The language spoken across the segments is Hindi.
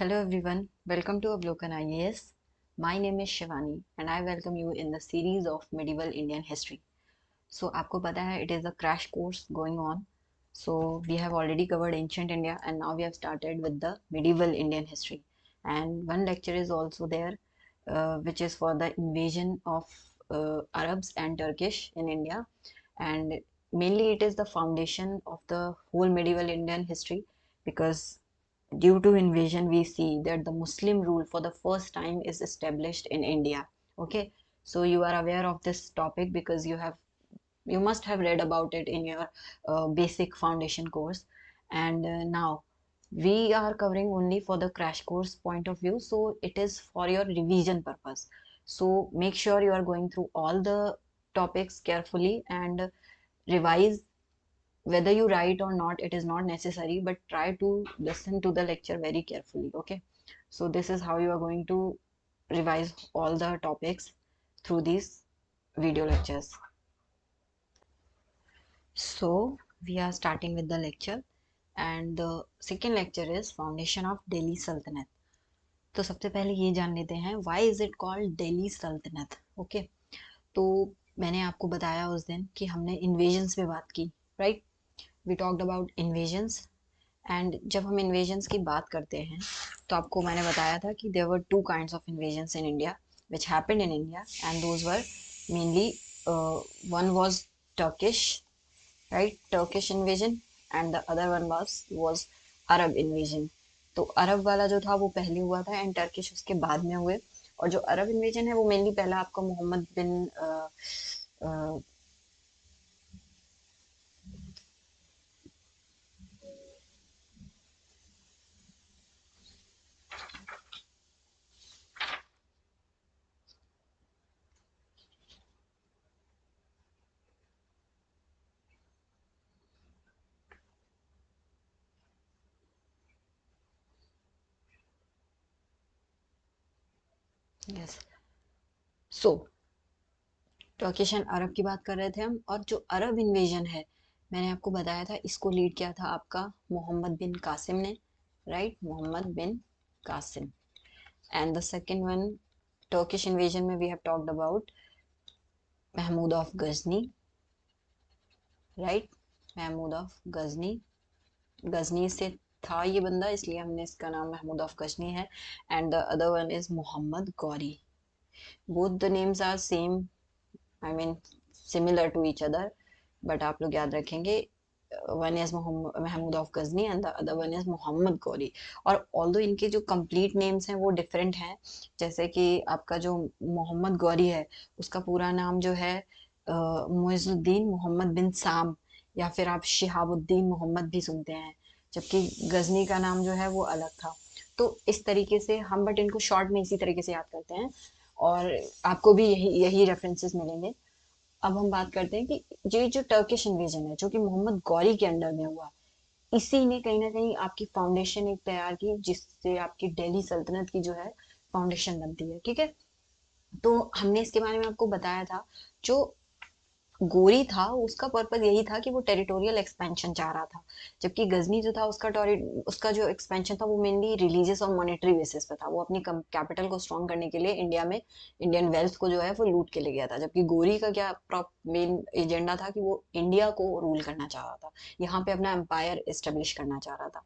Hello everyone, welcome to Avlokan IAS. My name is Shivani and I welcome you in the series of medieval Indian history. So आपको पता है it is a crash course going on. So we have already covered ancient India and now we have started with the medieval Indian history. And one lecture is also there which is for the invasion of Arabs and Turkish in India. And mainly it is the foundation of the whole medieval Indian history because due to invasion we see that the Muslim rule for the first time is established in India. Okay, so you are aware of this topic because you must have read about it in your basic foundation course. And now we are covering only for the crash course point of view, so it is for your revision purpose. So make sure you are going through all the topics carefully and revise. Whether you write or not, it is not necessary, but try to listen to the lecture very carefully. Okay, so this is how you are going to revise all the topics through these video lectures. So we are starting with the lecture and the second lecture is foundation of Delhi Sultanate. तो सबसे पहले ये जान लेते हैं why is it called Delhi Sultanate. Okay, तो मैंने आपको बताया उस दिन कि हमने इन्वेजन्स पे बात की, right. We talked about invasions. And जब हम इन्वेजन्स की बात करते हैं तो आपको मैंने बताया था कि there were two kinds of invasions in India which happened in India, and those were mainly one was Turkish, right? Turkish invasion, and the other one was Arab invasion. तो अरब वाला जो था वो पहले हुआ था एंड टर्किश उसके बाद में हुए. और जो अरब इन्वेजन है वो मेनली पहला आपका Mohammad bin yes. So Turkish and Arab की बात कर रहे थे हम. और जो अरब इन्वेजन है मैंने आपको बताया था इसको लीड किया था आपका मोहम्मद बिन कासिम ने, right. Mohammad bin Qasim. And the second one Turkish invasion में we have talked about Mahmud of Ghazni, right. Mahmud of Ghazni. Ghazni से था ये बंदा इसलिए हमने इसका नाम महमूद ऑफ गजनी है. And the other one is Mohammad Ghori. Both the names are same, I mean similar to each other, but आप लोग याद रखेंगे one is Mahmud of Ghazni and the other one is Mohammad Ghori. और ऑल्दो इनके जो कंप्लीट नेम्स हैं वो डिफरेंट हैं. जैसे कि आपका जो मोहम्मद गौरी है उसका पूरा नाम जो है मुइजुद्दीन मोहम्मद बिन साम, या फिर आप शिहाबुद्दीन मोहम्मद भी सुनते हैं, जबकि गजनी का नाम जो है वो अलग था. तो इस तरीके से हम बट इनको शॉर्ट में इसी तरीके से याद करते हैं और आपको भी यही यही रेफरेंसेस मिलेंगे. अब हम बात करते हैं कि ये जो टर्किश इन्वेजन है जो कि मोहम्मद गौरी के अंडर में हुआ, इसी ने कहीं ना कहीं आपकी फाउंडेशन एक तैयार की जिससे आपकी दिल्ली सल्तनत की जो है फाउंडेशन बनती है. ठीक है, तो हमने इसके बारे में आपको बताया था. जो गोरी था उसका पर्पज यही था कि वो टेरिटोरियल एक्सपेंशन चाह रहा था, जबकि गजनी जो था उसका जो एक्सपेंशन था वो मेनली रिलीजियस और मॉनेटरी बेसिस पे था. वो अपनी कैपिटल को स्ट्रॉन्ग करने के लिए इंडिया में इंडियन वेल्थ को जो है वो लूट के ले गया था. जबकि गोरी का क्या मेन एजेंडा था कि वो इंडिया को रूल करना चाह रहा था, यहाँ पे अपना एम्पायर एस्टेब्लिश करना चाह रहा था.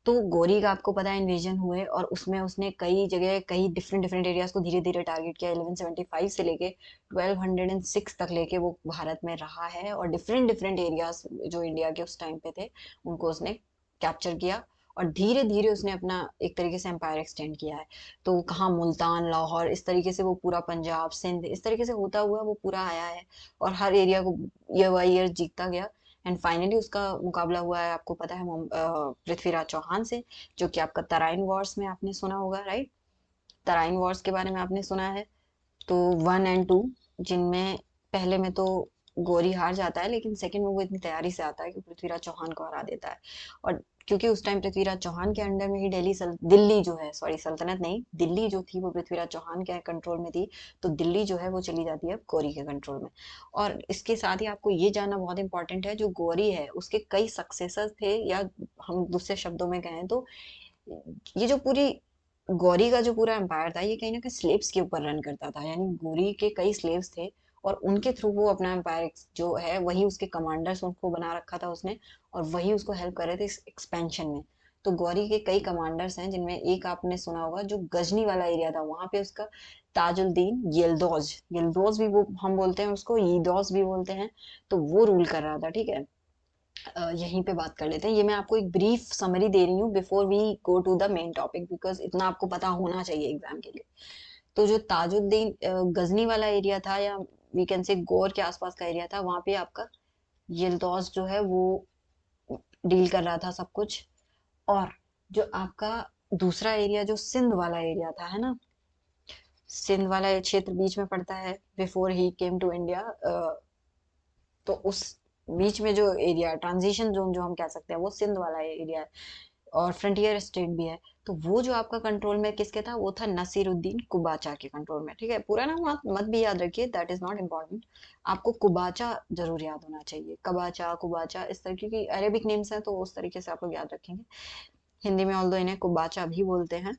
तो गोरी का आपको पता है इन्वेजन हुए और उसमें उसने कई जगह कई डिफरेंट डिफरेंट एरियाज को धीरे धीरे टारगेट किया. 1175 से लेके 1206 तक लेके वो भारत में रहा है और डिफरेंट डिफरेंट एरियाज जो इंडिया के उस टाइम पे थे उनको उसने कैप्चर किया और धीरे धीरे उसने अपना एक तरीके से एम्पायर एक्सटेंड किया है. तो कहाँ मुल्तान, लाहौर, इस तरीके से वो पूरा पंजाब, सिंध, इस तरीके से होता हुआ वो पूरा आया है और हर एरिया को ईयर बाई ईयर जीतता गया. एंड फाइनली उसका मुकाबला हुआ है आपको पता है पृथ्वीराज चौहान से, जो कि आपका तराइन वॉर्स में आपने सुना होगा, राइट. तराइन वॉर्स के बारे में आपने सुना है. तो 1 और 2 जिनमें पहले में तो गोरी हार जाता है लेकिन सेकंड में वो इतनी तैयारी से आता है कि पृथ्वीराज चौहान को हरा देता है. और क्योंकि उस टाइम पृथ्वीराज चौहान के अंडर में ही दिल्ली जो है, सॉरी सल्तनत नहीं, दिल्ली जो थी वो पृथ्वीराज चौहान के कंट्रोल में थी. तो दिल्ली जो है वो चली जाती है गौरी के कंट्रोल में. और इसके साथ ही आपको ये जानना बहुत इंपॉर्टेंट है, जो गौरी है उसके कई सक्सेसर थे, या हम दूसरे शब्दों में कहें तो ये जो पूरी गौरी का जो पूरा एम्पायर था, ये कहीं ना कहीं स्लेव्स के ऊपर रन करता था, यानी गौरी के कई स्लेव्स थे और उनके थ्रू वो अपना एम्पायर जो है, वही उसके कमांडर्स उनको बना रखा था उसने, और वही उसको हेल्प कर रहे थे इस एक्सपेंशन में। तो गौरी के कई कमांडर्स हैं, जिनमें एक आपने सुना होगा जो गजनी वाला एरिया था, वहां पे उसका ताजुद्दीन यिल्दौज, यिल्दौज भी वो हम बोलते हैं उसको, यीदौज भी बोलते हैं, तो वो रूल कर रहा था, ठीक है। यहीं पे बात कर लेते हैं, ये मैं आपको एक ब्रीफ समरी दे रही हूँ before we go to the main topic, because इतना आपको पता होना चाहिए एग्जाम के लिए। तो जो ताजुद्दीन गजनी वाला एरिया था, या वी कैन से गौर के आसपास का एरिया था, वहां पे आपका यिल्दौज जो है वो डील कर रहा था सब कुछ। और जो आपका दूसरा एरिया जो सिंध वाला एरिया था, है ना, सिंध वाला क्षेत्र बीच में पड़ता है before he came to India, तो उस बीच में जो एरिया ट्रांजिशन जोन जो हम कह सकते हैं, वो सिंध वाला एरिया है, और फ्रंटियर स्टेट भी है। तो वो जो आपका कंट्रोल में किसके था, वो था नसीरुद्दीन कुबाचा के कंट्रोल में, ठीक है। पूरा नाम मत मत भी याद रखिए, दैट इज नॉट इम्पोर्टेंट, आपको कुबाचा जरूर याद होना चाहिए। कबाचा, कुबाचा, इस तरीके की अरेबिक नेम्स हैं, तो उस तरीके से आप लोग याद रखेंगे। हिंदी में ऑल्दो इन्हें कुबाचा भी बोलते हैं,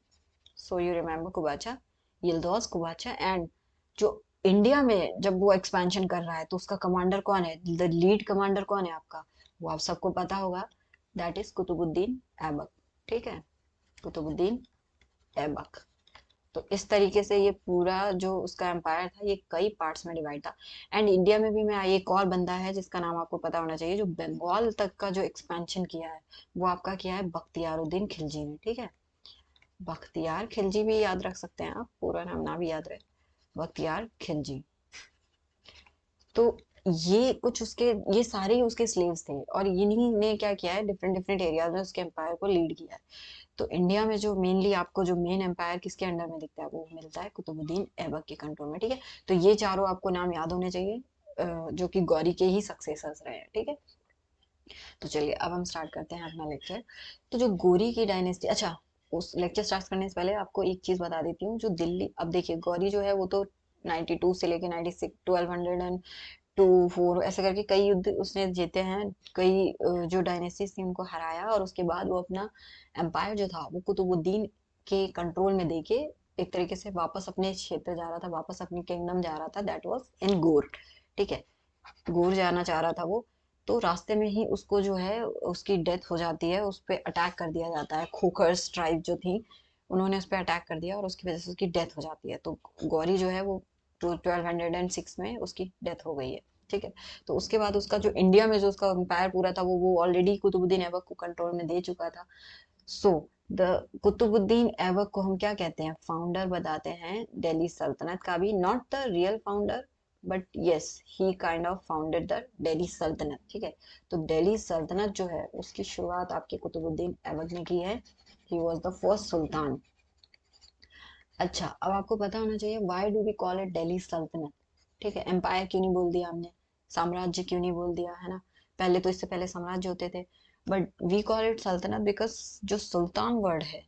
so you remember Qabacha, Yildiz Qabacha. And जो इंडिया में जब वो एक्सपेंशन कर रहा है, तो उसका कमांडर कौन है, द लीड कमांडर कौन है आपका, वो आप सबको पता होगा, दैट इज कुतुबुद्दीन ऐबक, ठीक है, कुतुबुद्दीन ऐबक। तो इस तरीके से ये पूरा जो उसका एम्पायर था, ये कई पार्ट्स में डिवाइड था। एंड इंडिया में भी मैं, एक और बंदा है जिसका नाम आपको पता होना चाहिए, जो बंगाल तक का जो एक्सपेंशन किया है, वो आपका किया है बख्तियारुद्दीन खिलजी ने, ठीक है। बख्तियार खिलजी भी याद रख सकते हैं आप, पूरा नाम ना भी याद रहे, बख्तियार खिलजी। तो ये कुछ उसके, ये सारे ही उसके स्लेव्स थे, और इन्हीं ने क्या किया है, डिफरेंट डिफरेंट एरियाज में उसके एम्पायर को लीड किया है। तो इंडिया में जो मेनली आपको जो मेन एम्पायर किसके अंडर में दिखता है, वो मिलता है कुतुबुद्दीन ऐबक के कंट्रोल में, ठीक है। तो ये चारों आपको नाम याद होने चाहिए, जो कि गौरी के ही सक्सेसर्स रहे हैं, ठीक है। तो चलिए अब हम स्टार्ट करते हैं अपना लेक्चर। तो जो गौरी की डायनेस्टी, अच्छा, उस लेक्चर स्टार्ट करने से पहले आपको एक चीज बता देती हूँ, जो दिल्ली, अब देखिए गौरी जो है वो तो 92 से लेके 96, 1202 4 ऐसे करके कई युद्ध उसने जीते हैं, कई जो डायनेस्टीज थी उनको हराया, और उसके बाद वो अपना एम्पायर जो था वो कुतुबुद्दीन के कंट्रोल में देके एक तरीके से वापस अपने क्षेत्र जा रहा था, वापस अपनी किंगडम जा रहा था, दैट वाज इन गोर, ठीक है। गोर जाना चाह रहा था वो। तो रास्ते में ही उसको जो है उसकी डेथ हो जाती है, उस पर अटैक कर दिया जाता है, खोखर्स ट्राइब जो थी, उन्होंने उस पर अटैक कर दिया और उसकी वजह से उसकी डेथ हो जाती है। तो गौरी जो है वो 1206 में उसकी डेथ हो गई है, ठीक है। तो उसके बाद उसका जो इंडिया में जो उसका एम्पायर पूरा था, वो ऑलरेडी कुतुबुद्दीन ऐबक को कंट्रोल में दे चुका था। सो द कुतुबुद्दीन ऐबक को हम क्या कहते हैं, फाउंडर बताते हैं दिल्ली सल्तनत का भी, not the real founder, but yes he kind of founded the Delhi सल्तनत, ठीक है। तो दिल्ली सल्तनत जो है उसकी शुरुआत आपके कुतुबुद्दीन ऐबक ने की है, he was the first sultan. अच्छा, अब आपको पता होना चाहिए why do we call it Delhi सल्तनत, ठीक है। एम्पायर क्यों नहीं बोल दिया हमने, साम्राज्य क्यों नहीं बोल दिया, है ना। पहले तो इससे पहले साम्राज्य होते थे, बट वी कॉल इट सल्तनत बिकॉज जो सुल्तान वर्ड है,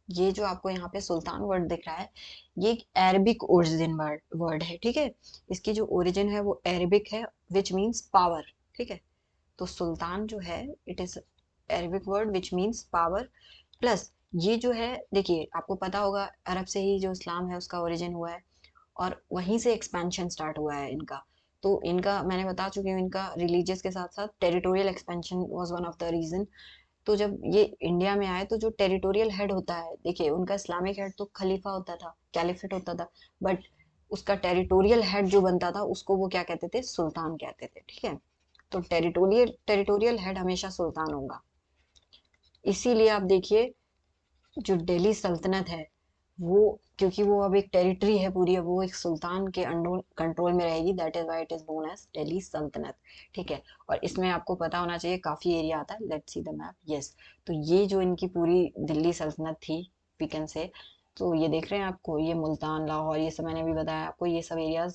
ये जो आपको यहाँ पे सुल्तान वर्ड दिख रहा है, ये एक अरबिक ओरिजिन वर्ड है, ठीक है। इसकी जो ओरिजिन है वो अरबिक है, विच मीन्स पावर, ठीक है। तो सुल्तान जो है, it is Arabic word which means power, plus ये जो है, देखिए आपको पता होगा अरब से ही जो इस्लाम है उसका ओरिजिन हुआ है, और वहीं से एक्सपेंशन स्टार्ट हुआ है इनका। तो इनका मैंने बता चुकी हूँ, इनका रिलीजियस के साथ साथ territorial expansion was one of the reason. तो जब ये इंडिया में आए, तो जो टेरिटोरियल हेड होता है, देखिए उनका इस्लामिक हेड तो खलीफा होता था, कैलिफेट होता था, बट उसका टेरिटोरियल हेड जो बनता था उसको वो क्या कहते थे, सुल्तान कहते थे, ठीक है। तो टेरिटोरियल टेरिटोरियल हेड हमेशा सुल्तान होगा। इसीलिए आप देखिए जो दिल्ली सल्तनत है, वो क्योंकि वो अब एक टेरिटरी है पूरी, अब वो एक सुल्तान के अंडर कंट्रोल में रहेगी, that is why it is known as Delhi सल्तनत, ठीक है। और इसमें आपको पता होना चाहिए काफी एरिया आता है, let's see the map, yes. तो ये जो इनकी पूरी दिल्ली सल्तनत थी, वी कैन से, तो ये देख रहे हैं आपको, ये मुल्तान, लाहौर, ये सब मैंने भी बताया आपको, ये सब एरियाज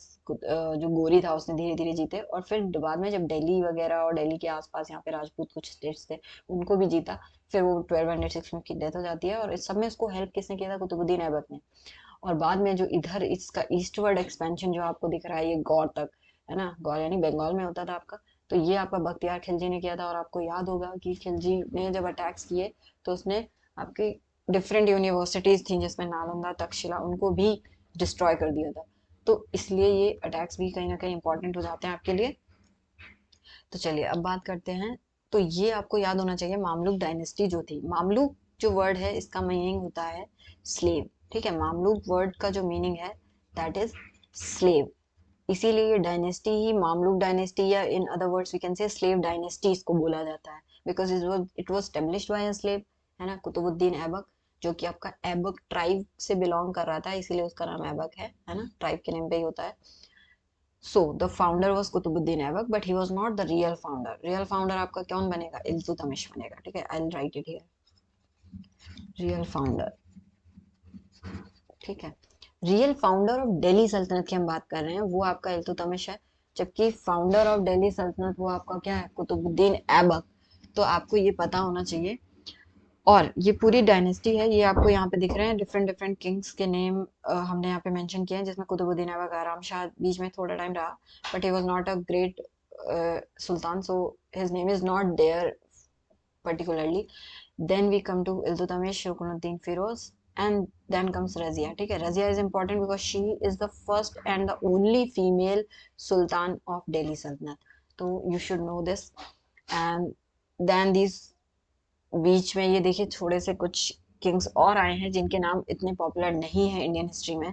जो गोरी था उसने धीरे धीरे जीते, और फिर बाद में जब दिल्ली वगैरह और दिल्ली के आसपास यहाँ पे राजपूत कुछ स्टेट्स थे, उनको भी जीता। फिर वो 1206 में की डेथ हो जाती है, और इस सब में उसको हेल्प किसने किया था, कुतुबुद्दीन ऐबक ने। और बाद में जो इधर इसका ईस्टवर्ड एक्सपेंशन जो आपको दिख रहा है, ये गौर तक, है ना, गौर यानी बंगाल में होता था आपका, तो ये आपका बख्तियार खिलजी ने किया था। और आपको याद होगा कि खिलजी ने जब अटैक्स किए, तो उसने आपके डिफरेंट यूनिवर्सिटीज थी जिसमें नालंदा, तक्षशिला, उनको भी डिस्ट्रॉय कर दिया था। तो इसलिए ये अटैक्स भी कहीं ना कहीं इंपॉर्टेंट हो जाते हैं आपके लिए। तो चलिए अब बात करते हैं। तो ये आपको याद होना चाहिए, मामलुक डायनेस्टी जो थी, मामलुक जो वर्ड है इसका मीनिंग होता है स्लेव, ठीक है। मामलुक वर्ड का जो मीनिंग है दैट इज स्लेव, इसीलिए ये डायनेस्टी ही मामलुक डायनेस्टी, या in other words we can say slave dynasty इसको बोला जाता है, because it was established by a slave, है ना, कुतुबुद्दीन ऐबक, जो कि आपका ऐबक ट्राइब से बिलोंग कर रहा था, इसीलिए उसका नाम ऐबक है ना, ट्राइब के नेम पे ही होता है। So the founder was Qutbuddin Aibak, but he was not the real founder. Real founder आपका कौन बनेगा? इल्तुतमिश बनेगा, ठीक है। I'll write it here. Real founder, ठीक है। रियल फाउंडर ऑफ दिल्ली सल्तनत की हम बात कर रहे हैं, वो आपका इल्तुतमिश है, जबकि फाउंडर ऑफ दिल्ली सल्तनत वो आपका क्या है? कुतुबुद्दीन ऐबक। तो आपको ये पता होना चाहिए। और ये पूरी डायनेस्टी है, ये आपको यहाँ पे दिख रहे हैं डिफरेंट डिफरेंट किंग्स के नेम हमने यहाँ पे मेंशन किए हैं, जिसमें कुतुबुद्दीन ऐबक, आराम शाह बीच में थोड़ा टाइम रहा, but he was not a great sultan, so his name is not there particularly. Then we come to Iltutmish, Rukunuddin Firoz, and then comes Razia, ठीक है। Razia is important because she is the first and the only female sultan of Delhi Sultanate, तो you should know this. And then these, बीच में ये देखिए थोड़े से कुछ किंग्स और आए हैं जिनके नाम इतने पॉपुलर नहीं है इंडियन हिस्ट्री में।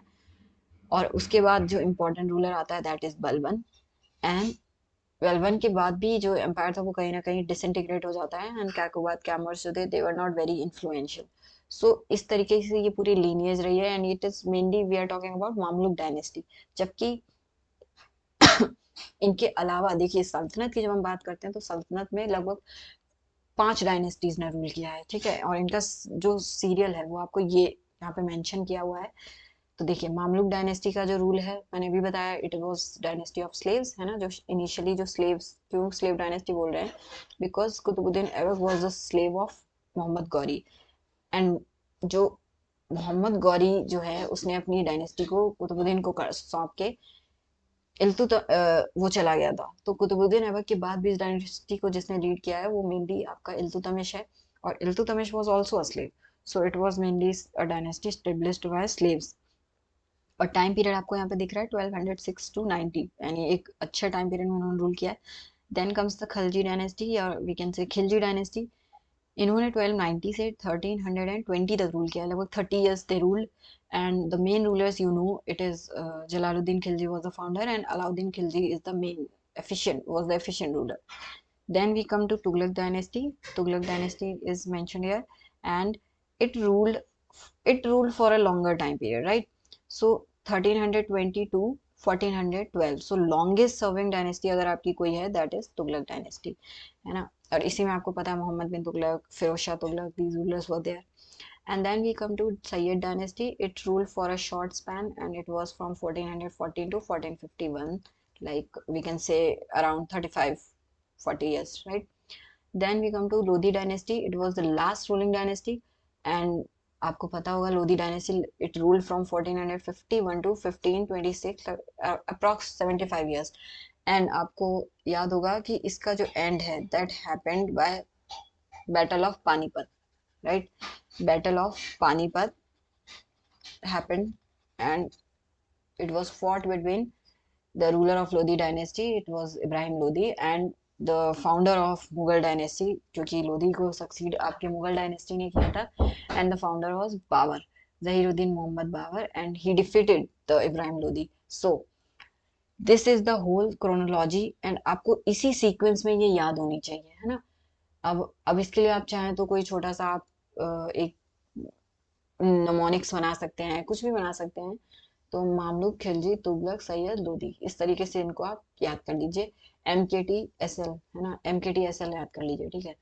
और उसके बाद जो इम्पोर्टेंट रूलर आता है that is Balban. And Balban के बाद भी जो एम्पायर था वो कहीं ना कहीं डिसइंटीग्रेट हो जाता है, एंड कैकोबाद कैमर्स जो थे they were not very influential. So इस तरीके से ये पूरी लीनियज रही है, and it is mainly we are talking about Mamluk dynasty. जबकि इनके अलावा देखिए सल्तनत की जब हम बात करते हैं तो सल्तनत में लगभग 5 डायनेस्टीज ने रूल किया है, ठीक है। और इनका जो सीरियल है वो आपको ये यहाँ पे मेंशन किया हुआ है। तो देखिए मामलुक डायनेस्टी का जो रूल है मैंने भी बताया, it was dynasty of slaves, है ना, जो इनिशियली जो स्लेव्स, क्यों स्लेव डायनेस्टी बोल रहे हैं? Because Qutubuddin Aibak was the slave of Mohammad Ghori. And जो मोहम्मद गौरी जो है उसने अपनी डायनेस्टी को कुतुबुद्दीन को सौंप के वो चला गया था। तो कुतुबुद्दीन ऐबक के बाद भी इस डायनेस्टी को जिसने लीड किया है वो मेनली आपका इल्तुतमिश है, और Iltutmish was also a slave, so it was mainly a dynasty established by slaves. और टाइम पीरियड आपको यहाँ पे दिख रहा है 1206 टू 90, यानी एक अच्छा टाइम पीरियड में उन्होंने रूल किया है। Then comes the Khalji dynasty, या we can say Khilji dynasty. इन्होंने 1290 से 1320 तक रूल किया, लगभग 30 years they rule. And the main rulers you know it is Jalaluddin Khilji was the founder, and Alauddin Khilji is the main efficient ruler. Then we come to Tughlaq dynasty. Tughlaq dynasty is mentioned here, and it ruled it ruled for a longer time period, right? So 1320 to 1412, so longest serving dynasty अगर आपकी कोई है that is तुगलक dynasty, है ना। और इसी में आपको पता है मोहम्मद बिन Tughlaq, Firoz Shah Tughlaq, these rulers were there. And then we come to Sayyid dynasty. It ruled for a short span, and it was from 1414 to 1451, like we can say around 35-40 years, right? Then we come to Lodi dynasty. It was the last ruling dynasty, and आपको पता होगा Lodi dynasty, it rule from 1451 to 1526, approx 75 years. And आपको याद होगा कि इसका जो एंड है that happened by battle of Panipat, right? Battle of Panipat happened, and it was fought between the ruler of Lodi dynasty, it was Ibrahim Lodi, and the founder of Mughal dynasty, क्योंकि लोधी को सक्सीड आपके मुगल डायनेस्टी ने किया था, and the founder was Babur, Zahiruddin Muhammad Babur, and he defeated the Ibrahim Lodi. So this is the whole chronology, and आपको इसी सीक्वेंस में ये याद होनी चाहिए, है ना। अब इसके लिए आप चाहें तो कोई छोटा सा आप एक नमोनिक्स बना सकते हैं, कुछ भी बना सकते हैं। तो मामलुक, खिलजी, तुगलक, सैयद, लोदी, इस तरीके से इनको आप याद कर लीजिए। MKTSL, है ना, MKTSL याद कर लीजिए, ठीक है।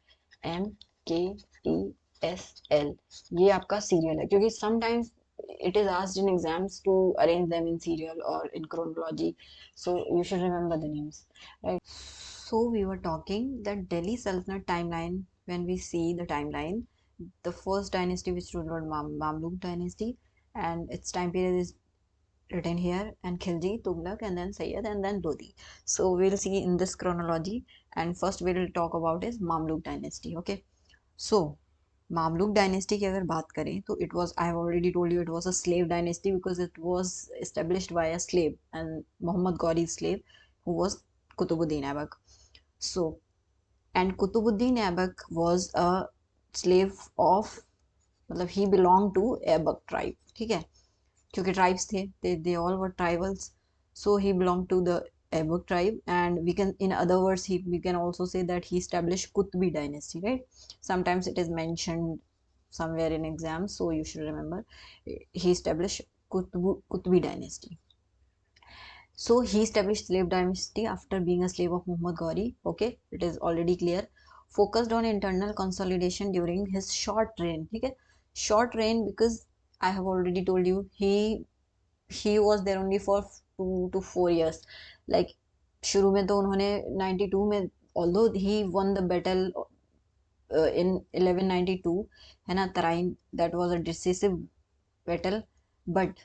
MKTSL, ये आपका सीरियल है, क्योंकि sometimes it is asked in exams to arrange them in serial or in chronology, so you should remember the names, right? So we were talking that Delhi Sultanate timeline. When we see the timeline, the first dynasty which ruled was Mamluk dynasty, and its time period is written here, and Khilji, Tughlaq, and then Sayyid, and then Lodi. So we'll see in this chronology, and first we'll talk about is Mamluk dynasty, okay? So Mamluk dynasty की अगर बात करें तो it was, I have already told you, it was a slave dynasty because it was established by a slave and Mohammad Ghori slave who was Qutubuddin Aibak. So and Qutubuddin Aibak was a slave of, मतलब he belong to Aibak tribe, ठीक है, क्योंकि ट्राइब्स थे, they all were tribals, so he belonged to the Aibak tribe, and we can, in other words, we can also say that he established Qutbi dynasty, right? Sometimes it is mentioned somewhere in exams, so you should remember he established Qutbi dynasty. So he established slave dynasty after being a slave of Muhammad Ghori. Okay, it is already clear. Focused on internal consolidation during his short reign. Okay, short reign because I have already told you he was there only for 2 to 4 years. Like शुरू में तो उन्होंने 92 में, although he won the battle in 1192, है ना, Tarain, that was a decisive battle, but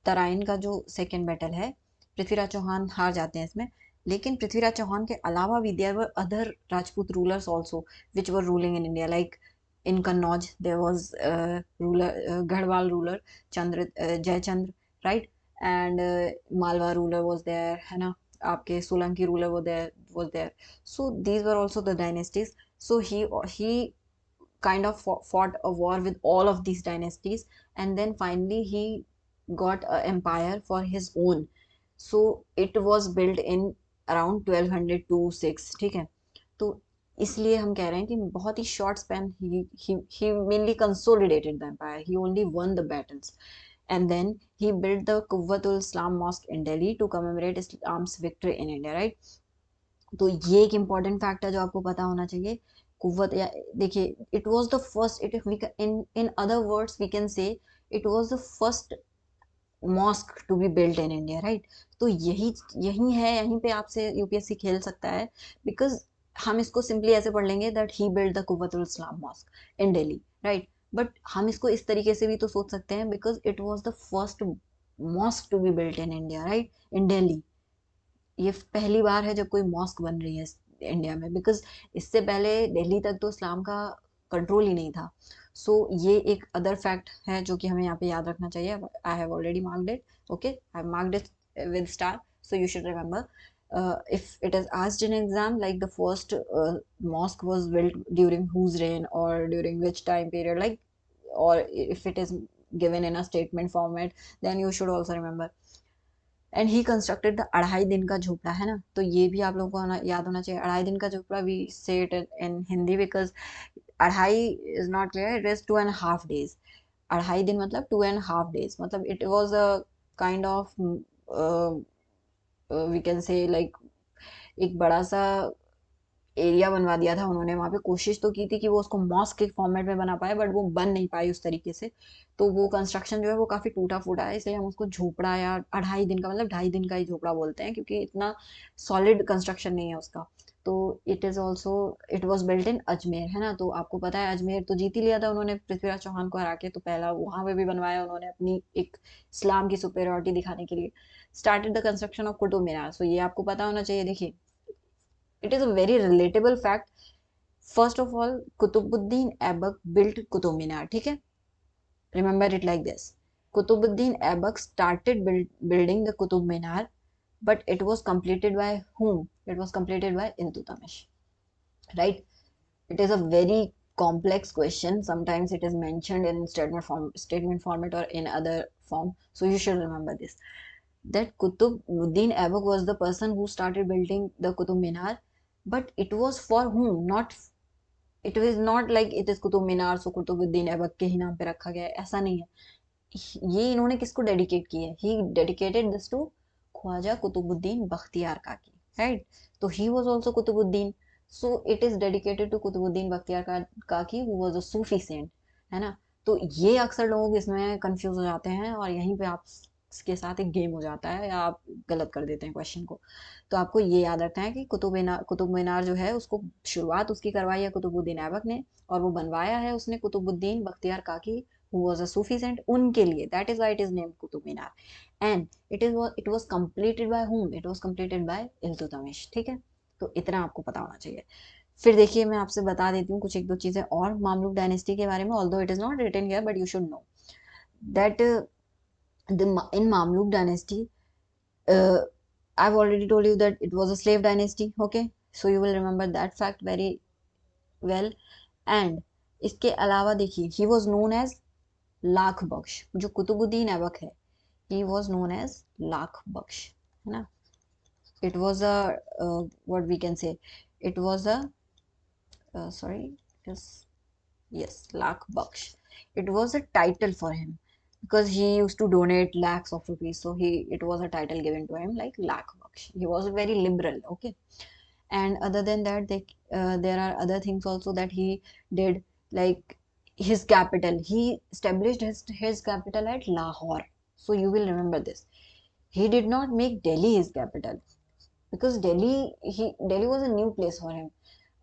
Tarain का जो सेकेंड बैटल है, पृथ्वीराज चौहान हार जाते हैं इसमें. लेकिन पृथ्वीराज चौहान के अलावा भी there were other Rajput rulers also which were ruling in India, like in Kannauj there was ruler, Garhwal ruler Chandra, Jaichandra, right, and Malwa ruler was there, है ना, आपके Solanki ruler was there. So these were also the dynasties. So he kind of fought a war with all of these dynasties, and then finally he got an empire for his own. So it was built in around 1200 to 6, ठीक है. तो इसलिए हम कह रहे हैं कि बहुत ही short span, he mainly consolidated the empire, he only won the battles, and then he built the Quwwatul Islam Mosque in Delhi to commemorate Islam's victory in India, right? तो ये एक इम्पॉर्टेंट फैक्ट है जो आपको पता होना चाहिए. कुव्वत, या देखिए, it was the first, it in in other words we can say it was the first mosque to be built in India, right. तो यही यही है, यहीं पे आपसे यूपीएससी खेल सकता है, बिकॉज हम इसको सिंपली ऐसे पढ़ लेंगे that he built the Quwwatul Islam mosque in Delhi, right. But हम इसको इस तरीके से भी तो सोच सकते हैं, because it was the first mosque to be built in India, right, in Delhi. ये पहली बार है जब कोई मॉस्क बन रही है इंडिया में, बिकॉज इससे पहले दिल्ली तक तो इस्लाम का कंट्रोल ही नहीं था. सो ये एक अदर फैक्ट है जो कि हमें यहाँ पे याद रखना चाहिए. आई have already marked it, okay, I have marked it with star, so you should remember. If it is asked in exam like the first mosque was built during whose reign or during which time period, like, or if it is given in a statement format, then you should also remember. And he constructed the 2.5 Din ka झोपड़ा, है ना. तो ये भी आप लोगों को याद होना चाहिए. 2.5 Din ka Jhonpra, we say it in Hindi because 2.5 is not clear, it is 2.5 days. 2.5 दिन मतलब 2.5 days, मतलब it was a kind of, we can say like, एक बड़ा सा एरिया बनवा दिया था उन्होंने वहां पे. कोशिश तो की थी कि वो उसको मॉस्क के फॉर्मेट में बना पाए, बट वो बन नहीं पाई उस तरीके से. तो वो कंस्ट्रक्शन जो है वो काफी टूटा फूटा है, इसलिए हम उसको झोपड़ा या 2.5 दिन का, मतलब 2.5 दिन का ही झोपड़ा बोलते हैं, क्योंकि इतना सॉलिड कंस्ट्रक्शन नहीं है उसका. तो it is also, it was built in Ajmer, है ना. तो आपको पता है अजमेर तो जीत ही लिया था उन्होंने पृथ्वीराज चौहान को हरा के, तो पहला वहां पे भी बनवाया उन्होंने अपनी एक इस्लाम की सुपेरियोरिटी दिखाने के लिए. Started the construction of Qutub Minar. So ये आपको पता होना चाहिए. देखिए, it is a very relatable fact. First of all, Kutubuddin Aibak built Qutub Minar, ठीक है. Remember it like this. Kutubuddin Aibak started building the Qutub Minar, but it was completed by whom? It was completed by Iltutmish, right? It is a very complex question. Sometimes it is mentioned in statement format or in other form. So you should remember this. That Kutubuddin Aibak was the person who started building the Qutub Minar, but it was for whom? Not, it was not like it is Qutub Minar, so Kutubuddin Aibak के ही नाम पे रखा गया है, ऐसा नहीं है. ये इन्होंने किसको डेडिकेट किया है? He dedicated this to Khwaja Qutbuddin Bakhtiyar Kaki, right. तो he was also Qutbuddin, so it is dedicated to Qutbuddin Bakhtiyar Kaki who was a sufi saint, है ना. तो ये अक्सर लोग इसमें कंफ्यूज हो जाते हैं, और यहीं पे आप के साथ एक गेम हो जाता है, या आप गलत कर देते हैं क्वेश्चन को. तो आपको ये याद रखना है कि कुतुब मीनार जो है उसको शुरुआत उसकी करवाई है कुतुबुद्दीन ऐबक ने, और वो बनवाया है उसने कुतुबुद्दीन बख्तियार काकी who was a Sufi saint, उनके लिए. That is why it is named Qutub Minar. And it was completed by whom? It was completed by Iltutmish, ठीक है. तो इतना आपको पता होना चाहिए. फिर देखिए मैं आपसे बता देती हूँ कुछ एक दो चीजें और मामलुक डायनेस्टी के बारे में, although it is not written here but you should know that in Mamluk dynasty, I've already told you that it was a slave dynasty. Okay, so you will remember that fact very well. And इसके अलावा देखिए he was known as lakh बख्श, जो कुतुबुद्दीन ऐबक है he was known as lakh बख्श, है ना. It was a what we can say, it was a sorry, yes, lakh baksh. It was a title for him because he used to donate lakhs of rupees, so he it was a title given to him like lakh baksh. He was very liberal. Okay. And other than that, there are other things also that he did, like his capital, he established his capital at Lahore. So you will remember this, he did not make Delhi his capital because Delhi was a new place for him,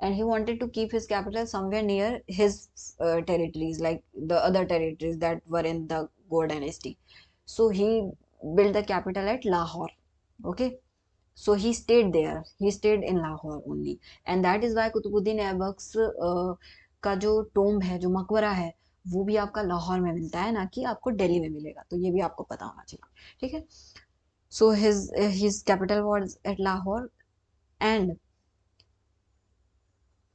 and he wanted to keep his capital somewhere near his territories, like the other territories that were in the Gaur dynasty. So he built the capital at Lahore. Okay, so he stayed there. He stayed in Lahore only, and that is why Qutubuddin ऐबक्स का जो टोम्ब है, जो मकबरा है, वो भी आपका लाहौर में मिलता है, ना कि आपको दिल्ली में मिलेगा. तो ये भी आपको पता होना चाहिए. ठीक है. So his capital was at Lahore, and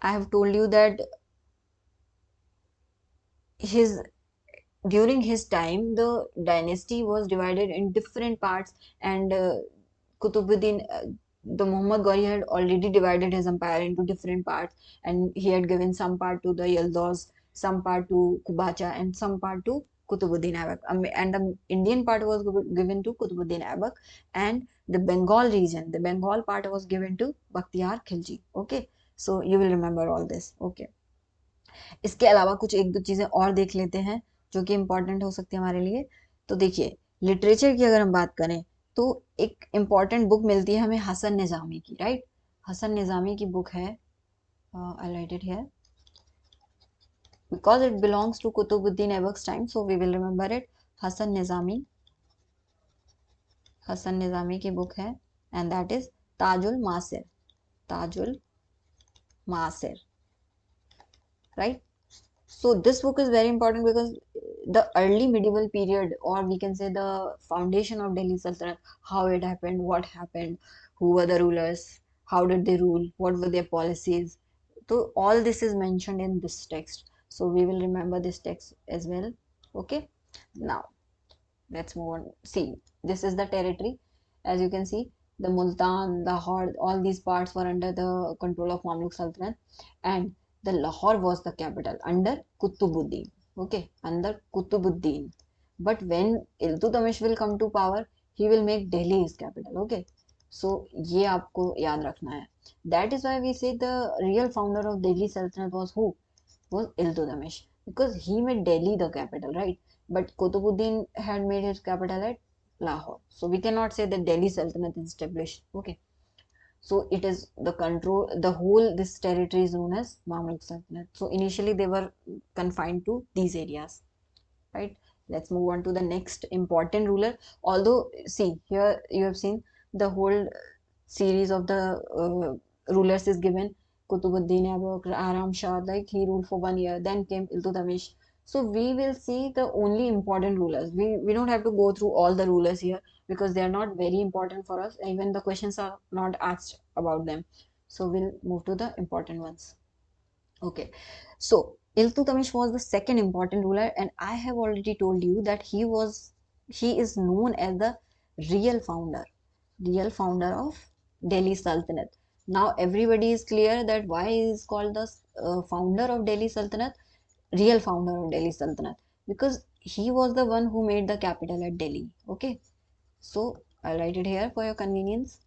I have told you that his during his time the dynasty was divided in different parts, and Kutubuddin, the Muhammad Ghori had already divided his empire into different parts, and he had given some part to the Yildiz, some part to Kubacha, and some part to Kutubuddin Aibak. And the Indian part was given to Kutubuddin Aibak, and the Bengal region, the Bengal part was given to Bakhtiyar Khilji. Okay, so you will remember all this. Okay. इसके अलावा कुछ एक दो चीजें और देख लेते हैं जो कि इम्पोर्टेंट हो सकती है हमारे लिए. तो देखिए, लिटरेचर की अगर हम बात करें तो एक इम्पॉर्टेंट बुक मिलती है हमें हसन निजामी की, राइट. हसन निजामी की बुक है, I write it here because it belongs to Kutubuddin Aibak's time, so we will remember it. Hasan Nizami, Hasan Nizami की बुक है, and that is Tajul Maasir, Tajul Maasir, right. So this book is very important because the early medieval period, or we can say the foundation of Delhi Sultanate, how it happened, what happened, who were the rulers, how did they rule, what were their policies. So all this is mentioned in this text. So we will remember this text as well. Okay. Now let's move on. See, this is the territory. As you can see, the Multan, Lahore, all these parts were under the control of Mamluk Sultanate, and the Lahore was the capital under Kutubuddin. Okay, under Kutubuddin. But when Iltutmish will come to power, he will make Delhi his capital. Okay, so ये आपको याद रखना है. That is why we say the real founder of Delhi Sultanate was who? Was Iltutmish, because he made Delhi the capital, right? But Qutbuddin had made his capital at Lahore. So we cannot say that Delhi Sultanate is established. Okay. So it is the control, the whole this territory is known as Mamluk Sultanate. So initially they were confined to these areas, right? Let's move on to the next important ruler. Although, see, here you have seen the whole series of the rulers is given. Kutubuddin Aibak, Aram Shah, like he ruled for 1 year. Then came Iltutmish. So we will see the only important rulers. We don't have to go through all the rulers here because they are not very important for us. Even the questions are not asked about them. So we'll move to the important ones. Okay, so Iltutmish was the second important ruler, and I have already told you that he is known as the real founder, real founder of Delhi Sultanate. Now everybody is clear that why he is called the founder of Delhi Sultanate, real founder of Delhi Sultanate, because he was the one who made the capital at Delhi. Okay, so I'll write it here for your convenience.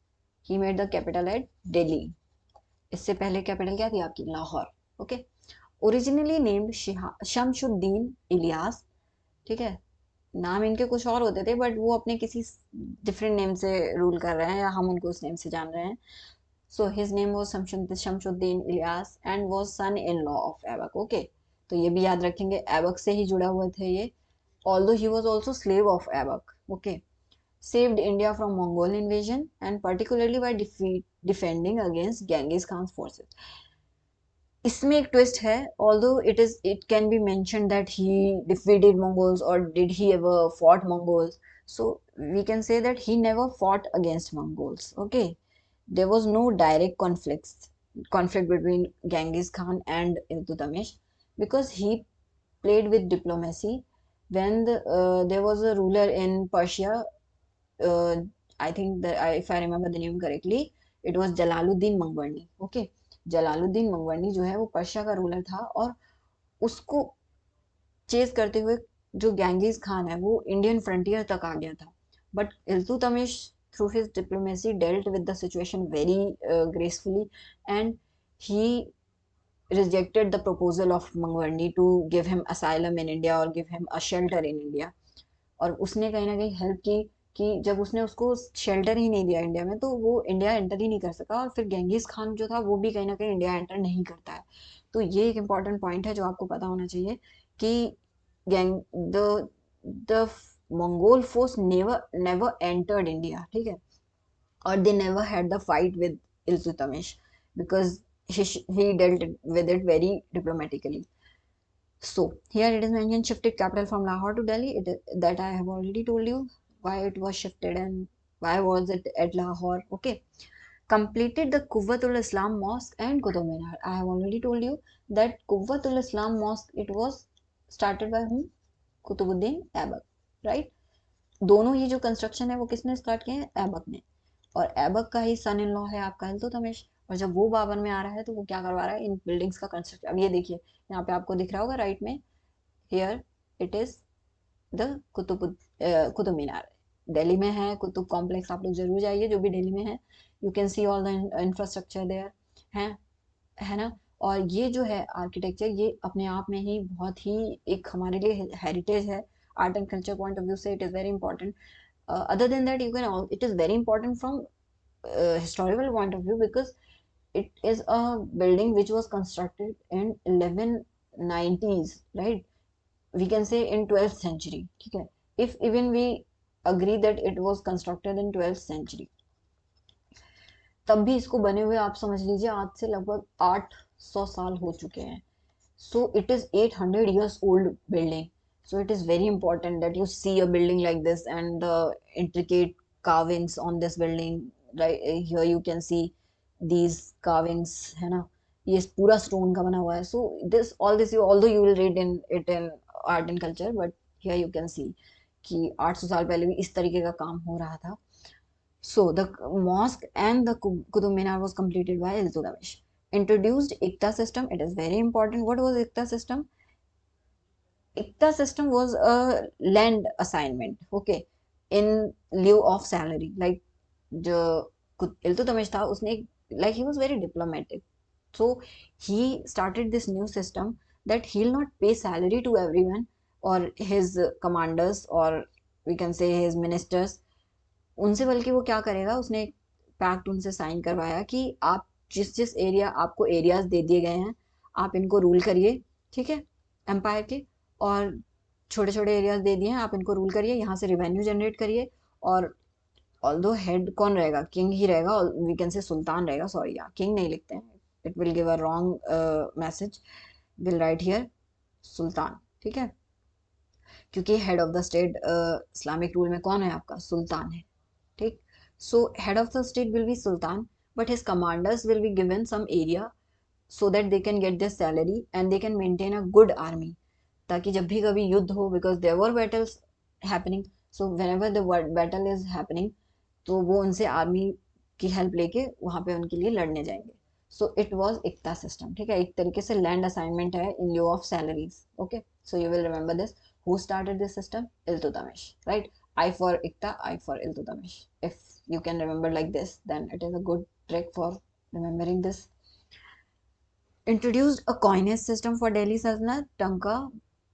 He made the capital at Delhi. इससे पहले कैपिटल क्या थी आपकी? Lahore. Okay. Originally named Shamshuddin Iliyas. ठीक है, नाम इनके कुछ और होते थे बट वो अपने किसी डिफरेंट नेम से रूल कर रहे हैं या हम उनको उस नेम से जान रहे हैं. So his name was Shamshuddin Iliyas and was son in law of Aibak. Okay, तो ये भी याद रखेंगे, ऐबक से ही जुड़ा हुआ थे ये. Although he was also slave of Aibak. Okay, saved India from Mongol invasion and particularly by defending against Genghis Khan's forces. इसमें एक ट्विस्ट है, although it can be mentioned that he defeated Mongols or did he ever fought Mongols, so we can say that he never fought against Mongols. Okay, there was no direct conflict between Genghis Khan and Iltutmish, because he played with diplomacy. When there was a ruler in Persia, uh, I think that if I remember the name correctly, it was Jalaluddin Mangwarni. Okay, Jalaluddin मंगवरनी जो है वो पर्शिया का रूलर था, और उसको चेस करते हुए जो गैंगीज खान है वो इंडियन फ्रंटियर तक आ गया था, but Iltutmish through his diplomacy dealt with the situation very gracefully, and he rejected the proposal of Mangwarni to give him asylum in India or give him a shelter in India. और उसने कहीं ना कहीं हेल्प की, कि जब उसने उसको शेल्टर ही नहीं दिया इंडिया में, तो वो इंडिया एंटर ही नहीं कर सका, और फिर गेंगिस खान जो था वो भी कहीं ना कहीं इंडिया एंटर नहीं करता है। तो ये एक इम्पॉर्टेंट पॉइंट है जो आपको पता होना चाहिए, कि gang the Mongol force never never entered India, ठीक है, or they never had the fight with Iltutmish, because he dealt with it very diplomatically. So here it is mentioned shifted capital from Lahore to Delhi. That I have already told you why it was shifted and why was it at Lahore. Okay. Completed the Quwwatul Islam Mosque and Qutub Minar. I have already told you that Quwwatul Islam Mosque, it was started by whom? Qutubuddin Aibak, right? दोनों ही जो कंस्ट्रक्शन है वो किसने स्टार्ट किए हैं? ऐबक ने। और ऐबक का ही सन इन लॉ है आपका इल्तुतमिश, और जब वो बाबर में आ रहा है तो वो क्या करवा रहा है? इन बिल्डिंग्स का कंस्ट्रक्शन। अब ये देखिए यहाँ पे आपको दिख रहा होगा राइट में, here it is the Qutub Minar. Delhi में है कुतुब कॉम्प्लेक्स, आप लोग जरूर जाइए जो भी दिल्ली में है, you can see all the infrastructure there, है ना। और ये जो है आर्किटेक्चर, ये अपने आप में ही बहुत ही एक हमारे लिए हेरिटेज है, art and culture point of view से it is very important. Other than that, you can it is very important from historical point of view, because it is a building which was constructed in 1190s, right? We can say in 12th century, ठीक है, if even we agree that it was constructed in 12th century, तब भी इसको बने हुए आप समझ लीजिए आज से लगभग 800 साल हो चुके हैं. So it is 800 years old building. So it is very important that you see a building like this and the intricate carvings on this building. Right here you can see these carvings, है ना, ये पूरा स्टोन का बना हुआ है. So this all this you although you will read in it in art and culture, but here you can see कि 800 साल पहले भी इस तरीके का काम हो रहा था. So the mosque and the Qutub Minar was completed by Iltutmish. Introduced Iqta system. It is very important. What was Iqta system? Iqta system was a land assignment. Okay, in lieu of salary. Like the Iltutmish था, उसने like he was very diplomatic. So he started this new system that he'll not pay salary to everyone or his commanders, or we can say his ministers. उनसे बल्कि वो क्या करेगा, उसने एक पैक्ट उनसे साइन करवाया कि आप जिस जिस एरिया, आपको एरियाज दे दिए गए हैं, आप इनको रूल करिए, ठीक है, एम्पायर के, और छोटे छोटे एरियाज दे दिए हैं, आप इनको रूल करिए, यहाँ से रिवेन्यू जनरेट करिए. और ऑल्दो हेड कौन रहेगा? किंग ही रहेगा, वी कैन से सुल्तान रहेगा, सॉरी यार किंग नहीं लिखते हैं, it will give a wrong message, will write here सुल्तान, ठीक है, क्योंकि head of the state Islamic rule में कौन है? आपका सुल्तान है, ठीक. So head of the state will be sultan, but his commanders will be given some area so that they can get their salary and they can maintain a good army, ताकि जब भी कभी युद्ध हो, because there were battles happening, so whenever the battle is happening, तो वो उनसे आर्मी की हेल्प लेके वहां पे उनके लिए लड़ने जाएंगे. सो इट वॉज इक्ता सिस्टम, ठीक है, एक तरीके से लैंड असाइनमेंट है in lieu of salaries. Okay, so you will remember this. Who started this system? Iltutmish, right? I for Ikta, I for Iltutmish. If you can remember like this, then it is a good trick for remembering this. Introduced a coinage system for Delhi Sultanate. टंका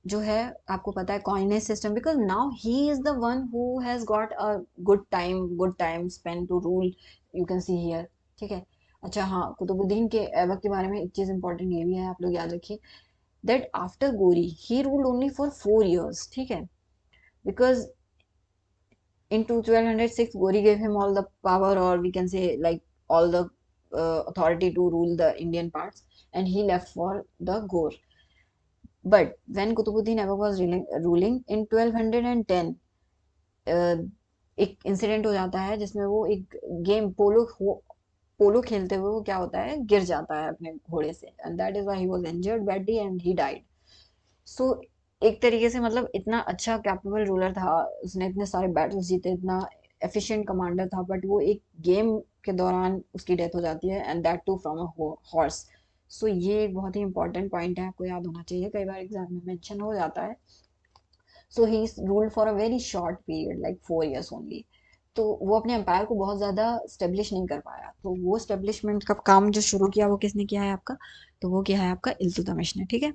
जो है आपको पता है coinage system, because now he is the one who has got a good time spent to rule. You can see here, ठीक है. अच्छा हाँ, कुतुबुद्दीन के ऐबक के बारे में एक चीज इंपॉर्टेंट ये भी है, आप लोग याद रखिए, that after Gori he ruled only for 4 years, ठीक है, because in 1206 Gori gave him all the power, or we can say like all the authority to rule the Indian parts, and he left for the Ghor. But when Qutbuddin Aibak was ruling in 1210, एक इंसिडेंट हो जाता है जिसमें वो एक गेम पोलो खेलते हुए वो क्या होता है, गिर जाता है अपने घोड़े से, and that is why he was injured badly and he died. So एक तरीके से मतलब इतना अच्छा कैपेबल रूलर था, उसने इतने सारे बैटल्स जीते, इतना एफिशिएंट कमांडर था, बट वो एक गेम के दौरान उसकी डेथ हो जाती है, and that too from a horse. So ये एक बहुत ही इंपॉर्टेंट पॉइंट है, आपको याद होना चाहिए, कई बार एग्जाम में मेंशन हो जाता है. So he ruled for a very short period like 4 years only. तो वो अपने एम्पायर को बहुत ज़्यादा स्टेब्लिश नहीं कर पाया, तो वो स्टेब्लिशमेंट का काम जो शुरू किया वो किसने किया है आपका, तो वो किया है आपका इल्तुतमिश ने. ठीक है,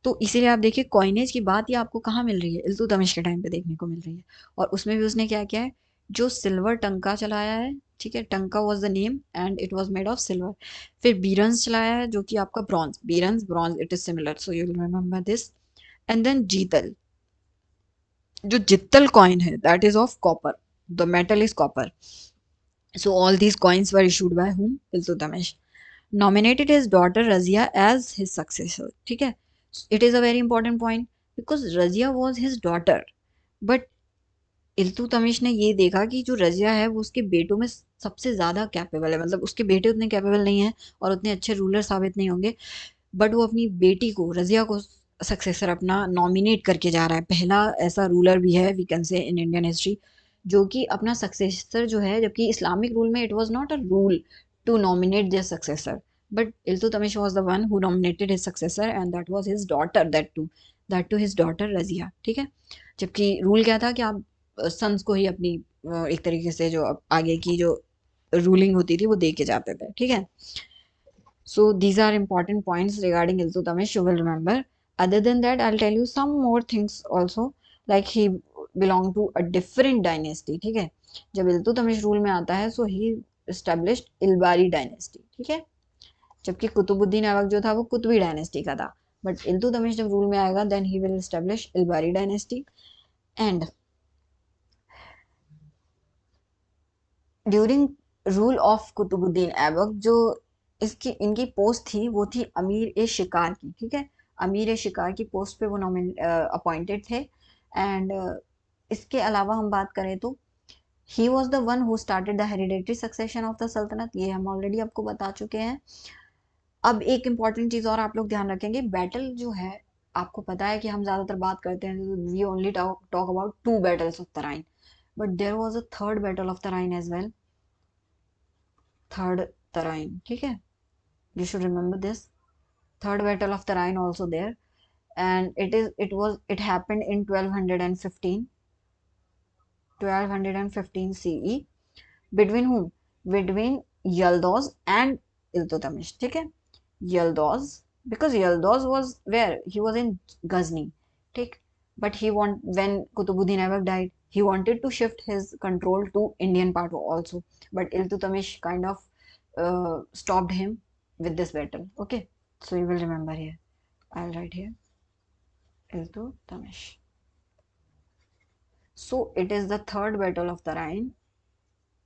तो इसीलिए आप देखिए कॉइनेज की बात ये आपको कहाँ मिल रही है, इल्तुतमिश के टाइम पे देखने को मिल रही है. और उसमें भी उसने क्या किया है, जो सिल्वर टंका चलाया है, ठीक है, tanka was the name and it was made of silver. फिर बीरंस चलाया है जो कि आपका ब्रॉन्ज, बीरंस bronze it is similar, so you will remember this. And then jital, जो जित्तल कॉइन है that is of copper, the metal is copper. So all these coins were issued by whom? Iltutmish. Nominated his daughter Razia as his successor. ठीक है, it is a very important point because Razia was his daughter, but Iltutmish ने ये देखा कि जो रजिया है वो उसके बेटों में सबसे ज़्यादा कैपेबल है, मतलब उसके बेटे उतने कैपेबल नहीं है और उतने अच्छे रूलर साबित नहीं होंगे, बट वो अपनी बेटी को, रजिया को सक्सेसर अपना नॉमिनेट करके जा रहा है. पहला ऐसा रूलर भी है we can say in Indian history जो कि अपना सक्सेसर जो है, जबकि इस्लामिक रूल में it was not a rule to nominate there successor, but Iltutmish was the one who nominated his successor and that was his daughter, that too his daughter Razia. ठीक है, जबकि रूल क्या था कि आप सन्स को ही अपनी एक तरीके से जो आगे की जो रूलिंग होती थी वो दे के जाते थे. ठीक है, so these are important points regarding Iltutmish you will remember. Other than that, I'll tell you some more things also. Like he belonged to a different dynasty. ठीक है, जब इल्तुतमिश रूल में आता है, so he established Ilbari dynasty. ठीक है, जबकि कुतुबुद्दीन ऐबक जो था वो कुतुबी डायनेस्टी का था, बट इल्तुतमिश जब रूल में आएगा then he will establish Ilbari dynasty. And during rule of Qutbuddin Aibak जो इसकी इनकी पोस्ट थी वो थी अमीर ए शिकार की. ठीक है, अमीर ए शिकार की पोस्ट पे वो अपॉइंटेड थे. एंड इसके अलावा हम बात करें तो ही was the one who started the hereditary succession of the सल्तनत, ये हम ऑलरेडी आपको बता चुके हैं. अब एक इंपॉर्टेंट चीज और आप लोग ध्यान रखेंगे, बैटल जो है आपको पता है कि हम ज्यादातर बात करते हैं, we only talk about 2 battles of Tarain, but there was a third battle of Tarain as well, third Tarain. ठीक है, you should remember this, third battle of Tarain also there, and it happened in 1215 CE. Between whom? Between Yaldauz and Iltutmish. ठीक है, Yaldauz, because Yaldauz was where he was in Ghazni. ठीक, but when Qutbuddin Aibak died, he wanted to shift his control to Indian part also, but Iltutmish kind of stopped him with this battle. Okay, so you will remember here, I'll write here Iltutmish. So it is the third battle of Tarain.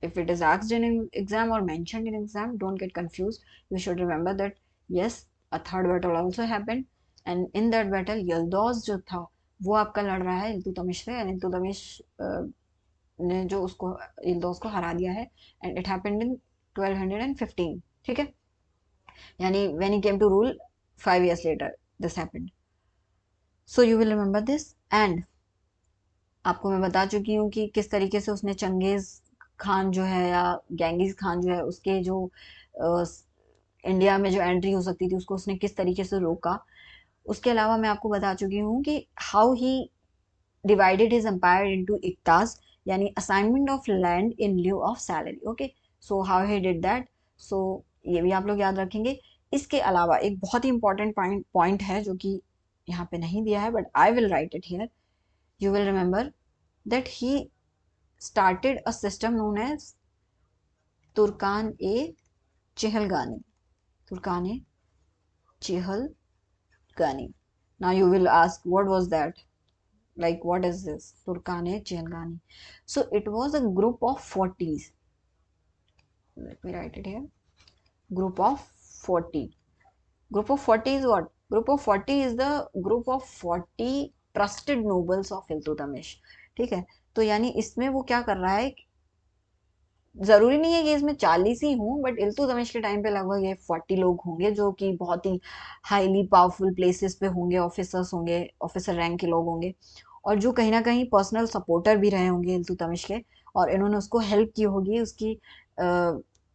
If it is asked in exam or mentioned in exam, don't get confused. You should remember that yes, a third battle also happened, and in that battle Yalduz जो था वो आपका लड़ रहा है इल्तुतमिश से, एंड इल्तुतमिश ने जो उसको यल्दौज को हरा दिया है, एंड इट हैपेंड इन 1215. ठीक है, यानी when he came to rule 5 years later this happened. So you will remember this. And आपको मैं बता चुकी हूँ कि किस तरीके से उसने चंगेज खान जो है या गेंगिस खान जो है उसके जो इंडिया में जो एंट्री हो सकती थी उसको उसने किस तरीके से रोका. उसके अलावा मैं आपको बता चुकी हूँ कि how he divided his empire into इक्तास, यानी assignment of land in lieu of salary. Okay, so how he did that, so ये भी आप लोग याद रखेंगे. इसके अलावा एक बहुत ही इंपॉर्टेंट पॉइंट है जो कि यहाँ पे नहीं दिया है, but I will write it here. You will remember that he started a system known as Turkan-e Chehalgani. Turkan-e Chehalgani. Now you will ask, what was that? Like, what is this? Turkan-e Chehalgani. So it was a group of 40s. Let me write it here. Group of 40. Group of 40 is what? Group of 40 is the group of 40 trusted nobles of Iltutmish. ठीक है, तो यानी इसमें वो क्या कर रहा है, जरूरी नहीं है कि इसमें 40 ही हों, बट इल्तुतमिश के टाइम पे लगभग ये 40 लोग होंगे जो कि बहुत ही हाईली पावरफुल प्लेसेस पे होंगे, ऑफिसर्स होंगे, ऑफिसर रैंक के लोग होंगे, और जो कहीं ना कहीं पर्सनल सपोर्टर भी रहे होंगे इल्तुतमिश के, और इन्होंने उसको हेल्प की होगी उसकी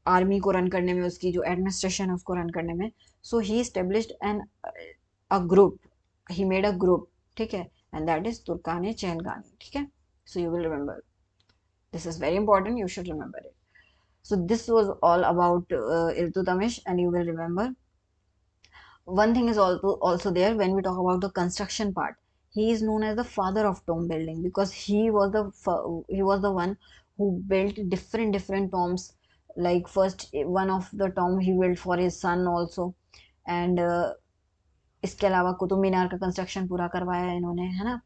आर्मी को रन करने में, उसकी जो एडमिनिस्ट्रेशन है उसको रन करने में। So he established an a group, he made a group, ठीक है, and that is Turkan Chahalgani. ठीक है, so you will remember, this is very important, you should remember it. So this was all about Iltutmish, and you will remember one thing is also there when we talk about the construction part. He is known as the father of tomb building because he was the one who built different tombs. Like first one of the tomb he built for his son also, and इसके अलावा कुतुब मीनार का कंस्ट्रक्शन पूरा करवाया है इन्होंने, है ना।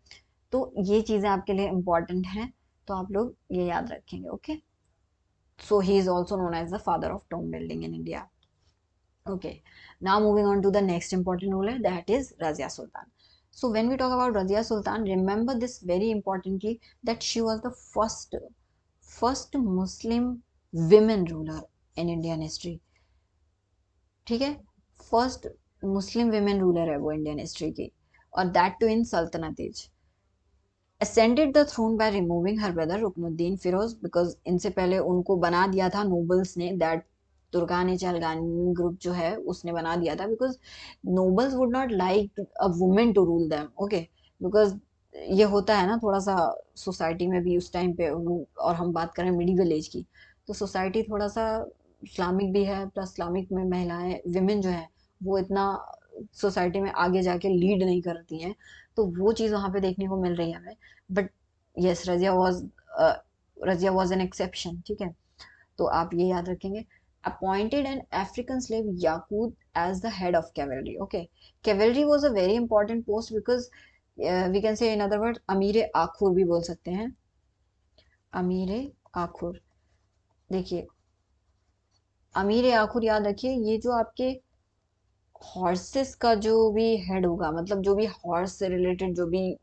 तो ये चीजें आपके लिए इम्पोर्टेंट हैं, तो आप लोग ये याद रखेंगे। Okay, so he is also known as the father of tomb building in India. Okay, now moving on to the next important ruler, that is Razia Sultan. So when we talk about Razia Sultan, remember this very importantly, that she was the first Muslim women ruler in Indian history. ठीक है, फर्स्ट मुस्लिम विमेन रूलर है वो इंडियन हिस्ट्री की, और that too in Saltanat age. ascended the throne by removing her brother Ruknuddin Firoz, because इनसे पहले उनको बना दिया था नोबल्स ने, दैट तुर्कान चहलगानी ग्रुप जो है उसने बना दिया था, because nobles would not like a women to rule them. Okay, because ये होता है ना थोड़ा सा सोसाइटी में भी उस टाइम पे, और हम बात करें मिडिवल एज की, तो सोसाइटी थोड़ा सा इस्लामिक भी है, प्लस इस्लामिक में महिलाएं, विमेन जो है वो इतना सोसाइटी में आगे जाके लीड नहीं करती हैं, तो वो चीज़ वहाँ पे देखने को मिल रही है हमें। But yes, Razia was an exception. ठीक है, तो आप ये याद रखेंगे। Appointed an African slave Yaqut as the head of cavalry. Okay, cavalry was a very important post, because we can say in other word अमीर आखुर भी बोल सकते हैं, अमीर आखुर। देखिए, अमीर आखुर याद रखिए, ये जो आपके हॉर्सेस का जो भी हेड होगा, मतलब जो भी हॉर्स से रिलेटेड जो भी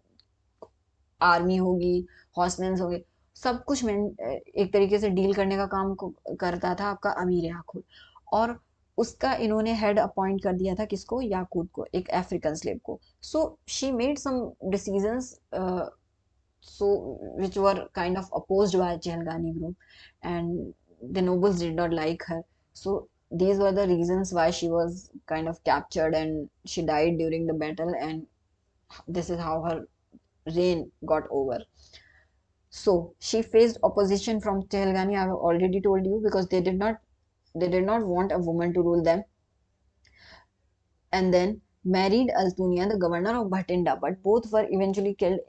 आर्मी होगी, हॉर्समैन होंगे, सब कुछ में एक तरीके से डील करने का काम करता था आपका अमीर याकूत, और उसका इन्होंने हेड अपॉइंट कर दिया था किसको, याकूत को, एक अफ्रीकन स्लेव को। So she made some decisions so which were kind of opposed by Chehalgani group, and the nobles did not like her. So these were the reasons why she was kind of captured and she died during the battle, and this is how her reign got over. So she faced opposition from Chehalgani, I have already told you, because they did not want a woman to rule them. And then married Altunia, the governor of Bhatinda, but both were eventually killed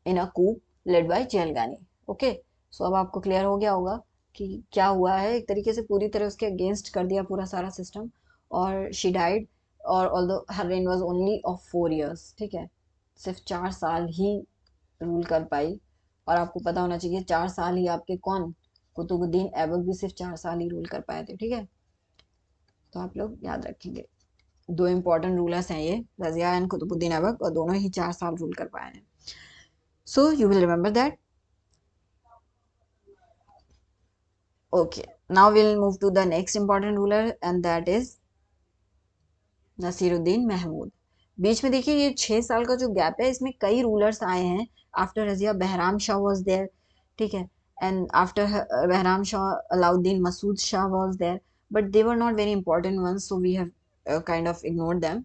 in a coup led by Chehalgani. Okay, so अब आपको क्लियर हो गया होगा कि क्या हुआ है, एक तरीके से पूरी तरह उसके अगेंस्ट कर दिया पूरा सारा सिस्टम, और शी डाइड, और although her rain was only of 4 years। ठीक है, सिर्फ 4 साल ही रूल कर पाई, और आपको पता होना चाहिए 4 साल ही आपके कौन, कुतुबुद्दीन ऐबक भी सिर्फ 4 साल ही रूल कर पाए थे। ठीक है, तो आप लोग याद रखेंगे, दो इंपॉर्टेंट रूलर्स हैं ये, रजिया एंड कुतुबुद्दीन ऐबक, और दोनों ही 4 साल रूल कर पाए हैं। So you will remember that. Okay, now will move to the next important ruler, and that is Nasiruddin Mahmud. बीच में देखिए ये 6 साल का जो गैप है, इसमें कई रूलर्स आए हैं। After Razia Bahram Shah was there, ठीक है, and after Bahram Shah Alauddin Masud Shah was there, but they were not very important ones, so we have kind of ignored them.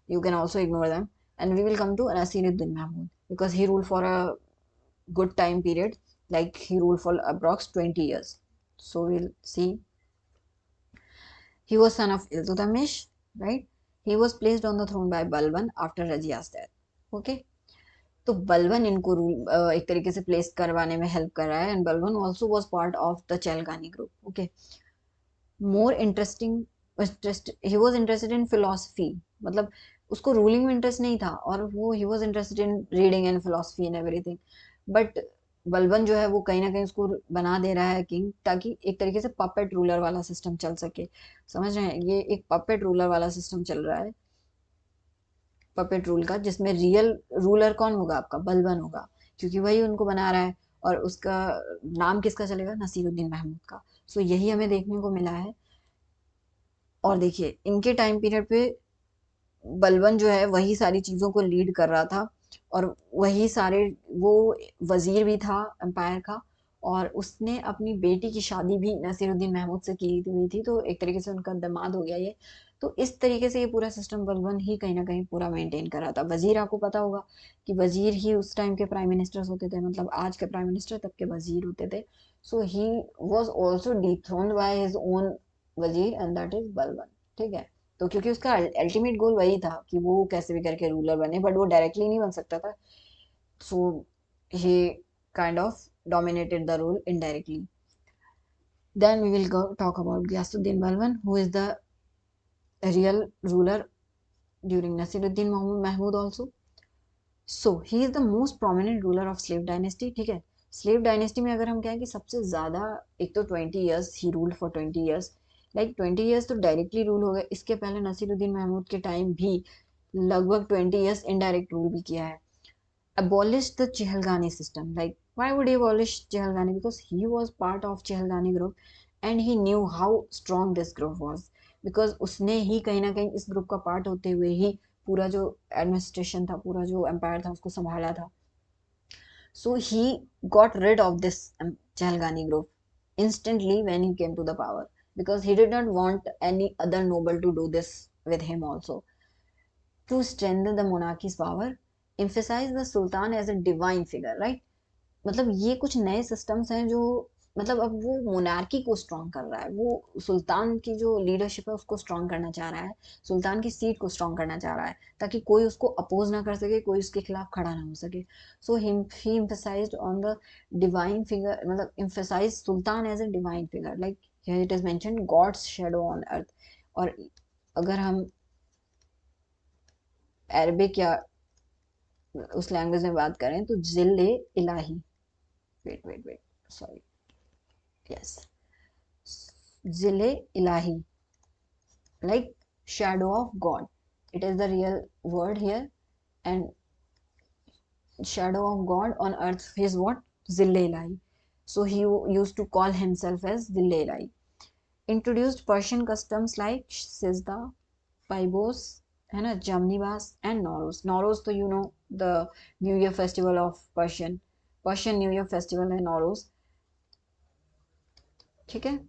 You can also ignore them, and we will come to Nasiruddin Mahmud because he ruled for a good time period, like he ruled for approx 20 years. So we'll see. He was son of Iltutmish, right? He was placed on the throne by Balban after Rajia's death. Okay, तो बलवन इनको रूल एक तरीके से प्लेस करवाने में हेल्प कर रहा है, and Balban also was part of the Chahalgani group. Okay, more interest he was interested in philosophy, मतलब उसको रूलिंग में इंटरेस्ट नहीं था, और वो he was interested in reading and philosophy and everything, but Balban जो है वो कहीं ना कहीं उसको बना दे रहा है किंग, ताकि एक तरीके से पपेट रूलर वाला सिस्टम चल सके। समझ रहे हैं, ये एक पपेट रूलर वाला सिस्टम चल रहा है, पपेट रूल का, जिसमें रियल रूलर कौन होगा, आपका बलबन होगा, क्योंकि वही उनको बना रहा है। और उसका नाम किसका चलेगा, नसीरुद्दीन महमूद का। सो यही हमें देखने को मिला है। और देखिए इनके टाइम पीरियड पे बलबन जो है वही सारी चीज़ों को लीड कर रहा था, और वही सारे, वो वजीर भी था एम्पायर का, और उसने अपनी बेटी की शादी भी नसीरुद्दीन महमूद से की हुई थी, तो एक तरीके से उनका दामाद हो गया ये। तो इस तरीके से ये पूरा सिस्टम बलबन ही कहीं ना कहीं पूरा मेंटेन कर रहा था। वजीर, आपको पता होगा कि वजीर ही उस टाइम के प्राइम मिनिस्टर्स होते थे, मतलब आज के प्राइम मिनिस्टर तब के वजीर होते थे। So he was also dethroned by his own वजीर, एंड दैट इज बलबन। ठीक है, तो क्योंकि उसका अल्टीमेट गोल वही था कि वो कैसे भी करके रूलर बने, बट वो डायरेक्टली नहीं बन सकता था। So he kind of dominated the rule indirectly. Then we will go talk about Ghiyasuddin Balban, who is the real ruler during Nasiruddin Mahmud also. So he is the most prominent ruler of slave dynasty. ठीक है, स्लेव डायनेस्टी में अगर हम कहें कि सबसे ज्यादा, एक तो 20 years he rule for 20 years, like 20 years तो डायरेक्टली रूल हो गए। इसके पहले नसीरुद्दीन महमूद के टाइम भी लगभग 20 years इनडायरेक्ट रूल भी किया है। abolished the Chehalgani system. Like, why would he abolish Chehalgani? Because he was part of Chehalgani group and he knew how strong this group was. Because उसने ही कहीं ना कहीं इस ग्रुप का पार्ट होते हुए ही पूरा जो एडमिनिस्ट्रेशन था, पूरा जो एम्पायर था, उसको संभाला था। So he got rid of this Chehalgani group instantly when he came to the power, because he did not want any other noble to do this with him also. To strengthen the monarchy's power, emphasize the sultan as a divine figure, right? मतलब ये कुछ नए सिस्टम्स हैं जो, मतलब अब वो मोनार्की को स्ट्रॉन्ग कर रहा है, वो सुल्तान की जो लीडरशिप है उसको स्ट्रॉन्ग करना चाह रहा है, सुल्तान की सीट को स्ट्रॉन्ग करना चाह रहा है, ताकि कोई उसको अपोज ना कर सके, कोई उसके खिलाफ खड़ा ना हो सके। So he emphasized on the divine figure, मतलब emphasized sultan as a divine figure, like here it is mentioned God's shadow on earth. और अगर हम अरबिक या उस लैंग्वेज में बात करें तो जिले इलाही, wait wait wait, sorry, yes, जिले इलाही, like shadow of God, it is the real word here. And shadow of God on earth is what, zille ilahi. So he used to call himself as zille ilahi. Introduced Persian customs like Sizda, Paibos, है ना, Jamnibas and Nowruz. Nowruz तो you know the New Year festival of Persian New Year festival है Nowruz। ठीक है,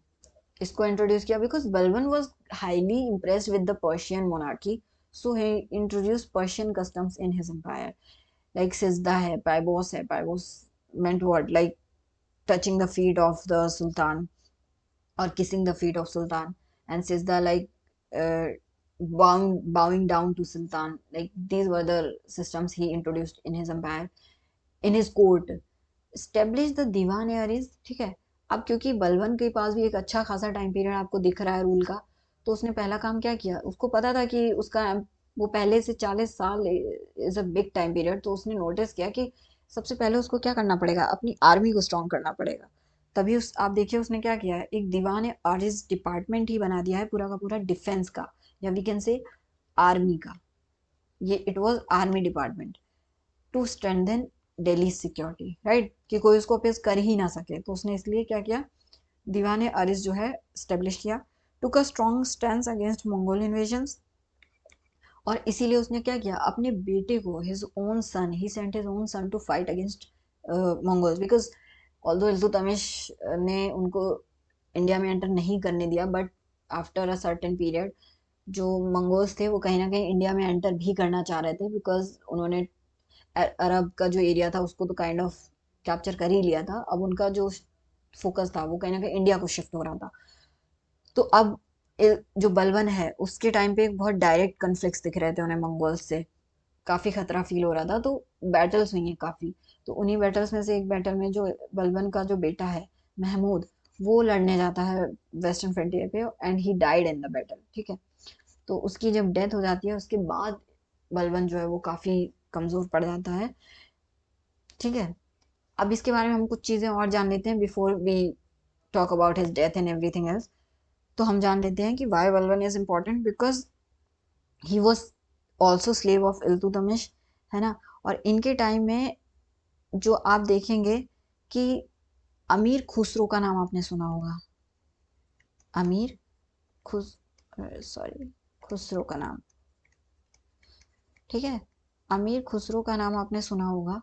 इसको इंट्रोड्यूस किया because Balban was highly impressed with the Persian monarchy. So he introduce Persian customs in his empire, like सिजदा है, पाइबोस है, पाइबोस meant what, like touching the feet of the sultan or kissing the feet of sultan, and sizda like uh, bowing down to sultan, like these were the systems he introduced in his empire, in his court। Establish the दीवान यारिज, ठीक है। अब क्योंकि बलबन के पास भी एक अच्छा खासा टाइम पीरियड आपको दिख रहा है रूल का, तो उसने पहला काम क्या किया, उसको पता था कि उसका वो पहले से 40 साल is a big time period, तो उसने नोटिस किया कि सबसे पहले उसको क्या करना पड़ेगा, अपनी आर्मी को स्ट्रॉन्ग करना पड़ेगा। तभी उस, आप देखिए उसने क्या किया है, एक दीवान आरिज डिपार्टमेंट ही बना दिया है पूरा का पूरा डिफेंस का, या वी कैन से आर्मी का। ये it was army department to strengthen Delhi security, right, कि कोई उसको अपेस कर ही ना सके। तो उसने इसलिए क्या किया, दीवान अरिस जो है स्टेब्लिश किया। Took a strong stand against Mongol invasion. और इसीलिए उसने क्या किया, अपने बेटे को, his own son, he sent his own son to fight against Mongols, because although Iltutmish ने उनको इंडिया में एंटर नहीं करने दिया, but after a certain period जो मंगोल्स थे वो कहीं ना कहीं इंडिया में एंटर भी करना चाह रहे थे, बिकॉज उन्होंने अरब का जो एरिया था उसको तो काइंड ऑफ कैप्चर कर ही लिया था। अब उनका जो फोकस था वो कहीं ना कहीं इंडिया को शिफ्ट हो रहा था। तो अब जो बलबन है उसके टाइम पे एक बहुत डायरेक्ट कन्फ्लिक्ट्स दिख रहे थे उन्हें मंगोल्स से, काफी खतरा फील हो रहा था, तो बैटल्स हुई हैं काफी। तो उन्हीं बैटल्स में से एक बैटल में जो बलबन का जो बेटा है महमूद, वो लड़ने जाता है वेस्टर्न फ्रंटियर पे, and he died in the battle. ठीक है, तो उसकी जब डेथ हो जाती है उसके बाद बलबन जो है वो काफी कमजोर पड़ जाता है। ठीक है, अब इसके बारे में हम कुछ चीजें और जान लेते हैं before we talk about his death and everything else. तो हम जान लेते हैं कि why Balban is important, because he was also slave of Iltutmish, है ना। और इनके टाइम में जो आप देखेंगे कि अमीर खुसरो का नाम आपने सुना होगा। अमीर खुस सॉरी खुसरो का नाम, ठीक है। अमीर खुसरो का नाम आपने सुना होगा।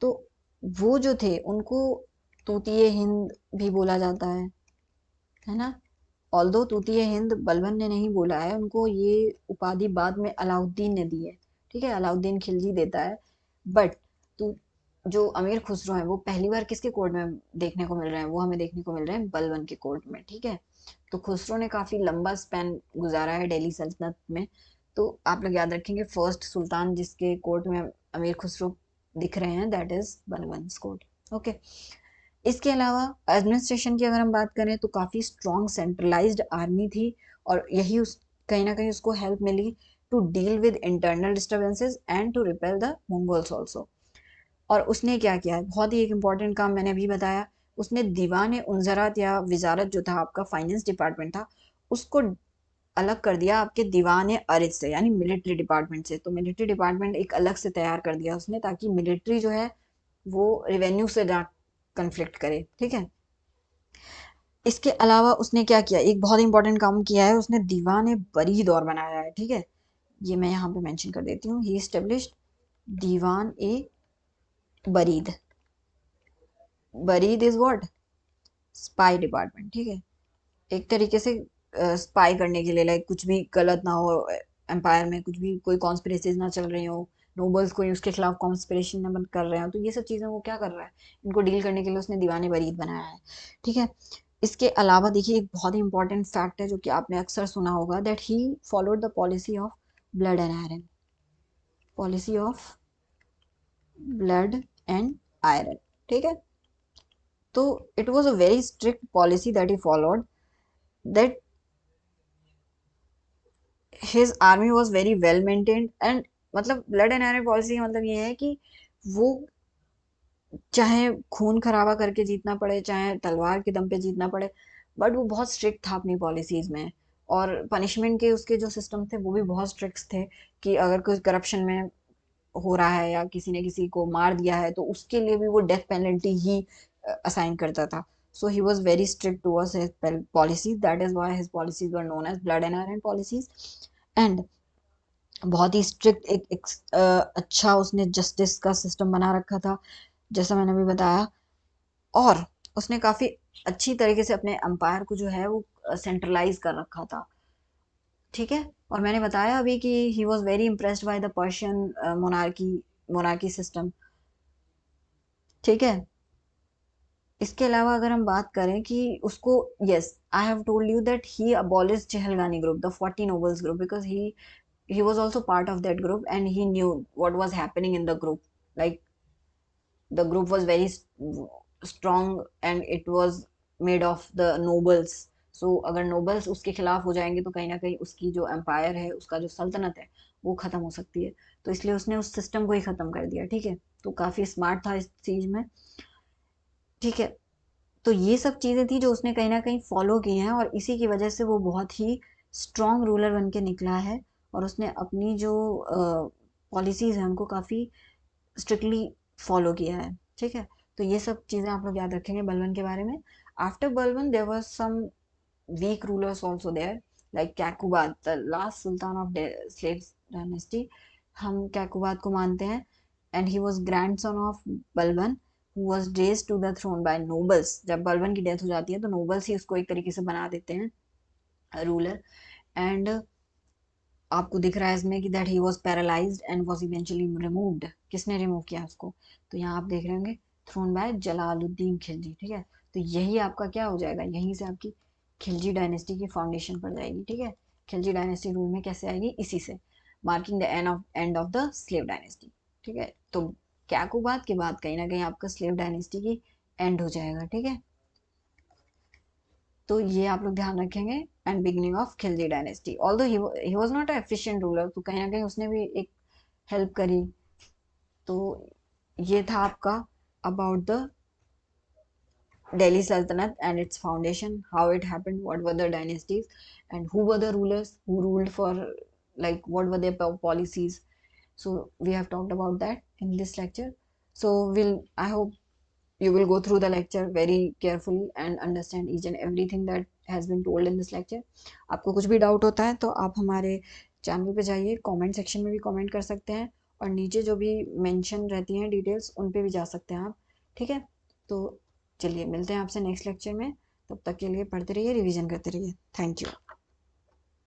तो वो जो थे उनको तूतिए हिंद भी बोला जाता है ना। ऑल्दो तूतिए हिंद बलबन ने नहीं बोला है, उनको ये उपाधि बाद में अलाउद्दीन ने दी है, ठीक है। अलाउद्दीन खिलजी देता है। बट तू जो अमीर खुसरो है वो पहली बार किसके कोर्ट में देखने को मिल रहे हैं, वो हमें देखने को मिल रहे हैं बलबन के कोर्ट में, ठीक है। तो खुसरो ने काफी लंबा स्पैन गुजारा है दिल्ली सल्तनत में। तो आप लोग याद रखेंगे फर्स्ट सुल्तान जिसके कोर्ट में अमीर खुसरो दिख रहे हैं, दैट इज बलबन्स कोर्ट। ओके। इसके अलावा एडमिनिस्ट्रेशन की अगर हम बात करें तो काफ़ी स्ट्रॉन्ग सेंट्रलाइज्ड आर्मी थी, और यही उस कहीं ना कहीं उसको हेल्प मिली to deal with internal disturbances and to repel the Mongols also. और उसने क्या किया है, बहुत ही एक इंपॉर्टेंट काम मैंने अभी बताया, उसने दीवान उनजरात या वजारत जो था आपका फाइनेंस डिपार्टमेंट था, उसको अलग कर दिया आपके दीवान अरिज से, यानी मिलिट्री डिपार्टमेंट से। तो मिलिट्री डिपार्टमेंट एक अलग से तैयार कर दिया उसने, ताकि मिलिट्री जो है वो रेवेन्यू से ना कन्फ्लिक्ट करे, ठीक है। इसके अलावा उसने क्या किया, एक बहुत इंपॉर्टेंट काम किया है, उसने दीवान बरीद और बनाया है, ठीक है। ये मैं यहाँ पे मेंशन कर देती हूँ, ही एस्टेब्लिश्ड दीवान ए बरीद। बरीद इज व्हाट, स्पाई डिपार्टमेंट, ठीक है। एक तरीके से स्पाई करने के लिए, लाइक कुछ भी गलत ना हो एम्पायर में, कुछ भी कोई कॉन्स्पिरेसीज ना चल रही हो, नोबल्स कोई उसके खिलाफ कॉन्स्पिरेशन ना बंद कर रहे हो, तो ये सब चीज़ें वो क्या कर रहा है, इनको डील करने के लिए उसने दीवाने बरीद बनाया है, ठीक है। इसके अलावा देखिए एक बहुत ही इंपॉर्टेंट फैक्ट है जो कि आपने अक्सर सुना होगा, that he followed the policy of blood and iron. Policy of blood and iron, ठीक है। तो it was a very strict policy that he followed, that his army was very well maintained and, मतलब ब्लड एंड आयरन पॉलिसी का मतलब ये है कि वो चाहे खून खराबा करके जीतना पड़े, चाहे तलवार के दम पे जीतना पड़े, बट वो बहुत स्ट्रिक्ट था अपनी पॉलिसीज में। और पनिशमेंट के उसके जो सिस्टम थे वो भी बहुत स्ट्रिक्ट थे, कि अगर कोई करप्शन में हो रहा है या किसी ने किसी को मार दिया है तो उसके लिए भी वो डेथ पेनल्टी ही असाइन करता था। So he was very strict towards his policies, that is why his policies were known as blood and iron policies. And बहुत ही स्ट्रिक्ट एक अच्छा उसने जस्टिस का सिस्टम बना रखा था, जैसा मैंने अभी बताया। और उसने काफी अच्छी तरीके से अपने अंपायर को जो है वो सेंट्रलाइज कर रखा था, ठीक है। और मैंने बताया अभी कि ही was very impressed by the Persian monarchy monarchy system, ठीक है। इसके अलावा अगर हम बात करें कि उसको, yes I have told you that he abolish Chahalgani group, the 40 nobles group, because he was also part of that group and he knew what was happening in the group, like the group was very strong and it was made of the nobles. So अगर nobles उसके खिलाफ हो जाएंगे तो कहीं ना कहीं उसकी जो एम्पायर है, उसका जो सल्तनत है वो खत्म हो सकती है। तो इसलिए उसने उस सिस्टम को ही खत्म कर दिया, ठीक है। तो काफी स्मार्ट था इस चीज में, ठीक है। तो ये सब चीजें थी जो उसने कहीं ना कहीं फॉलो की हैं, और इसी की वजह से वो बहुत ही स्ट्रॉन्ग रूलर बन के निकला है। और उसने अपनी जो पॉलिसीज हैं उनको काफी स्ट्रिक्टली फॉलो किया है, ठीक है। तो ये सब चीजें आप लोग याद रखेंगे बलबन के बारे में। After Balban there was some weak rulers also there, like Kaiqubad, the last sultan of slave dynasty. हम कैकुबाद को मानते हैं, and he was grandson of Balban who was raised to the throne by nobles। जब बलबन की डेथ हो जाती है तो नोबल्स ही उसको एक तरीके से बना देते हैं रूलर। एंड आपको दिख रहा है इसमें कि that he was paralysed and was eventually removed. किसने रिमूव किया उसको, तो यहाँ आप देख रहे होंगे थ्रोन बाय जलालुद्दीन खिलजी, ठीक है। तो यही आपका क्या हो जाएगा, यहीं से आपकी खिलजी डायनेस्टी की फाउंडेशन पड़ जाएगी, ठीक है। खिलजी डायनेस्टी रूल में कैसे आएगी, इसी से, marking the end of the slave dynasty, ठीक है। तो कैकुबाद के बाद कहीं ना कहीं आपका स्लेव डायनेस्टी की एंड हो जाएगा, ठीक है। तो ये आप लोग ध्यान रखेंगे, and beginning of Khilji dynasty. Although he was not a efficient ruler, तो कहीं ना कहीं उसने भी एक हेल्प करी। तो ये था आपका about the Delhi Sultanate and its foundation, how it happened, what were the dynasties, and who were the rulers who ruled for, like, what were their policies. So we have talked about that in this lecture. So I hope you will go through the lecture very carefully and understand each and everything that has been told in this lecture. आपको कुछ भी डाउट होता है तो आप हमारे चैनल पे जाइए, कमेंट सेक्शन में भी कमेंट कर सकते हैं, और नीचे जो भी मेंशन रहती हैं डिटेल्स उन पे भी जा सकते हैं आप, ठीक है। तो चलिए मिलते हैं आपसे नेक्स्ट लेक्चर में, तब तक के लिए पढ़ते रहिए, रिवीजन करते रहिए। Thank you.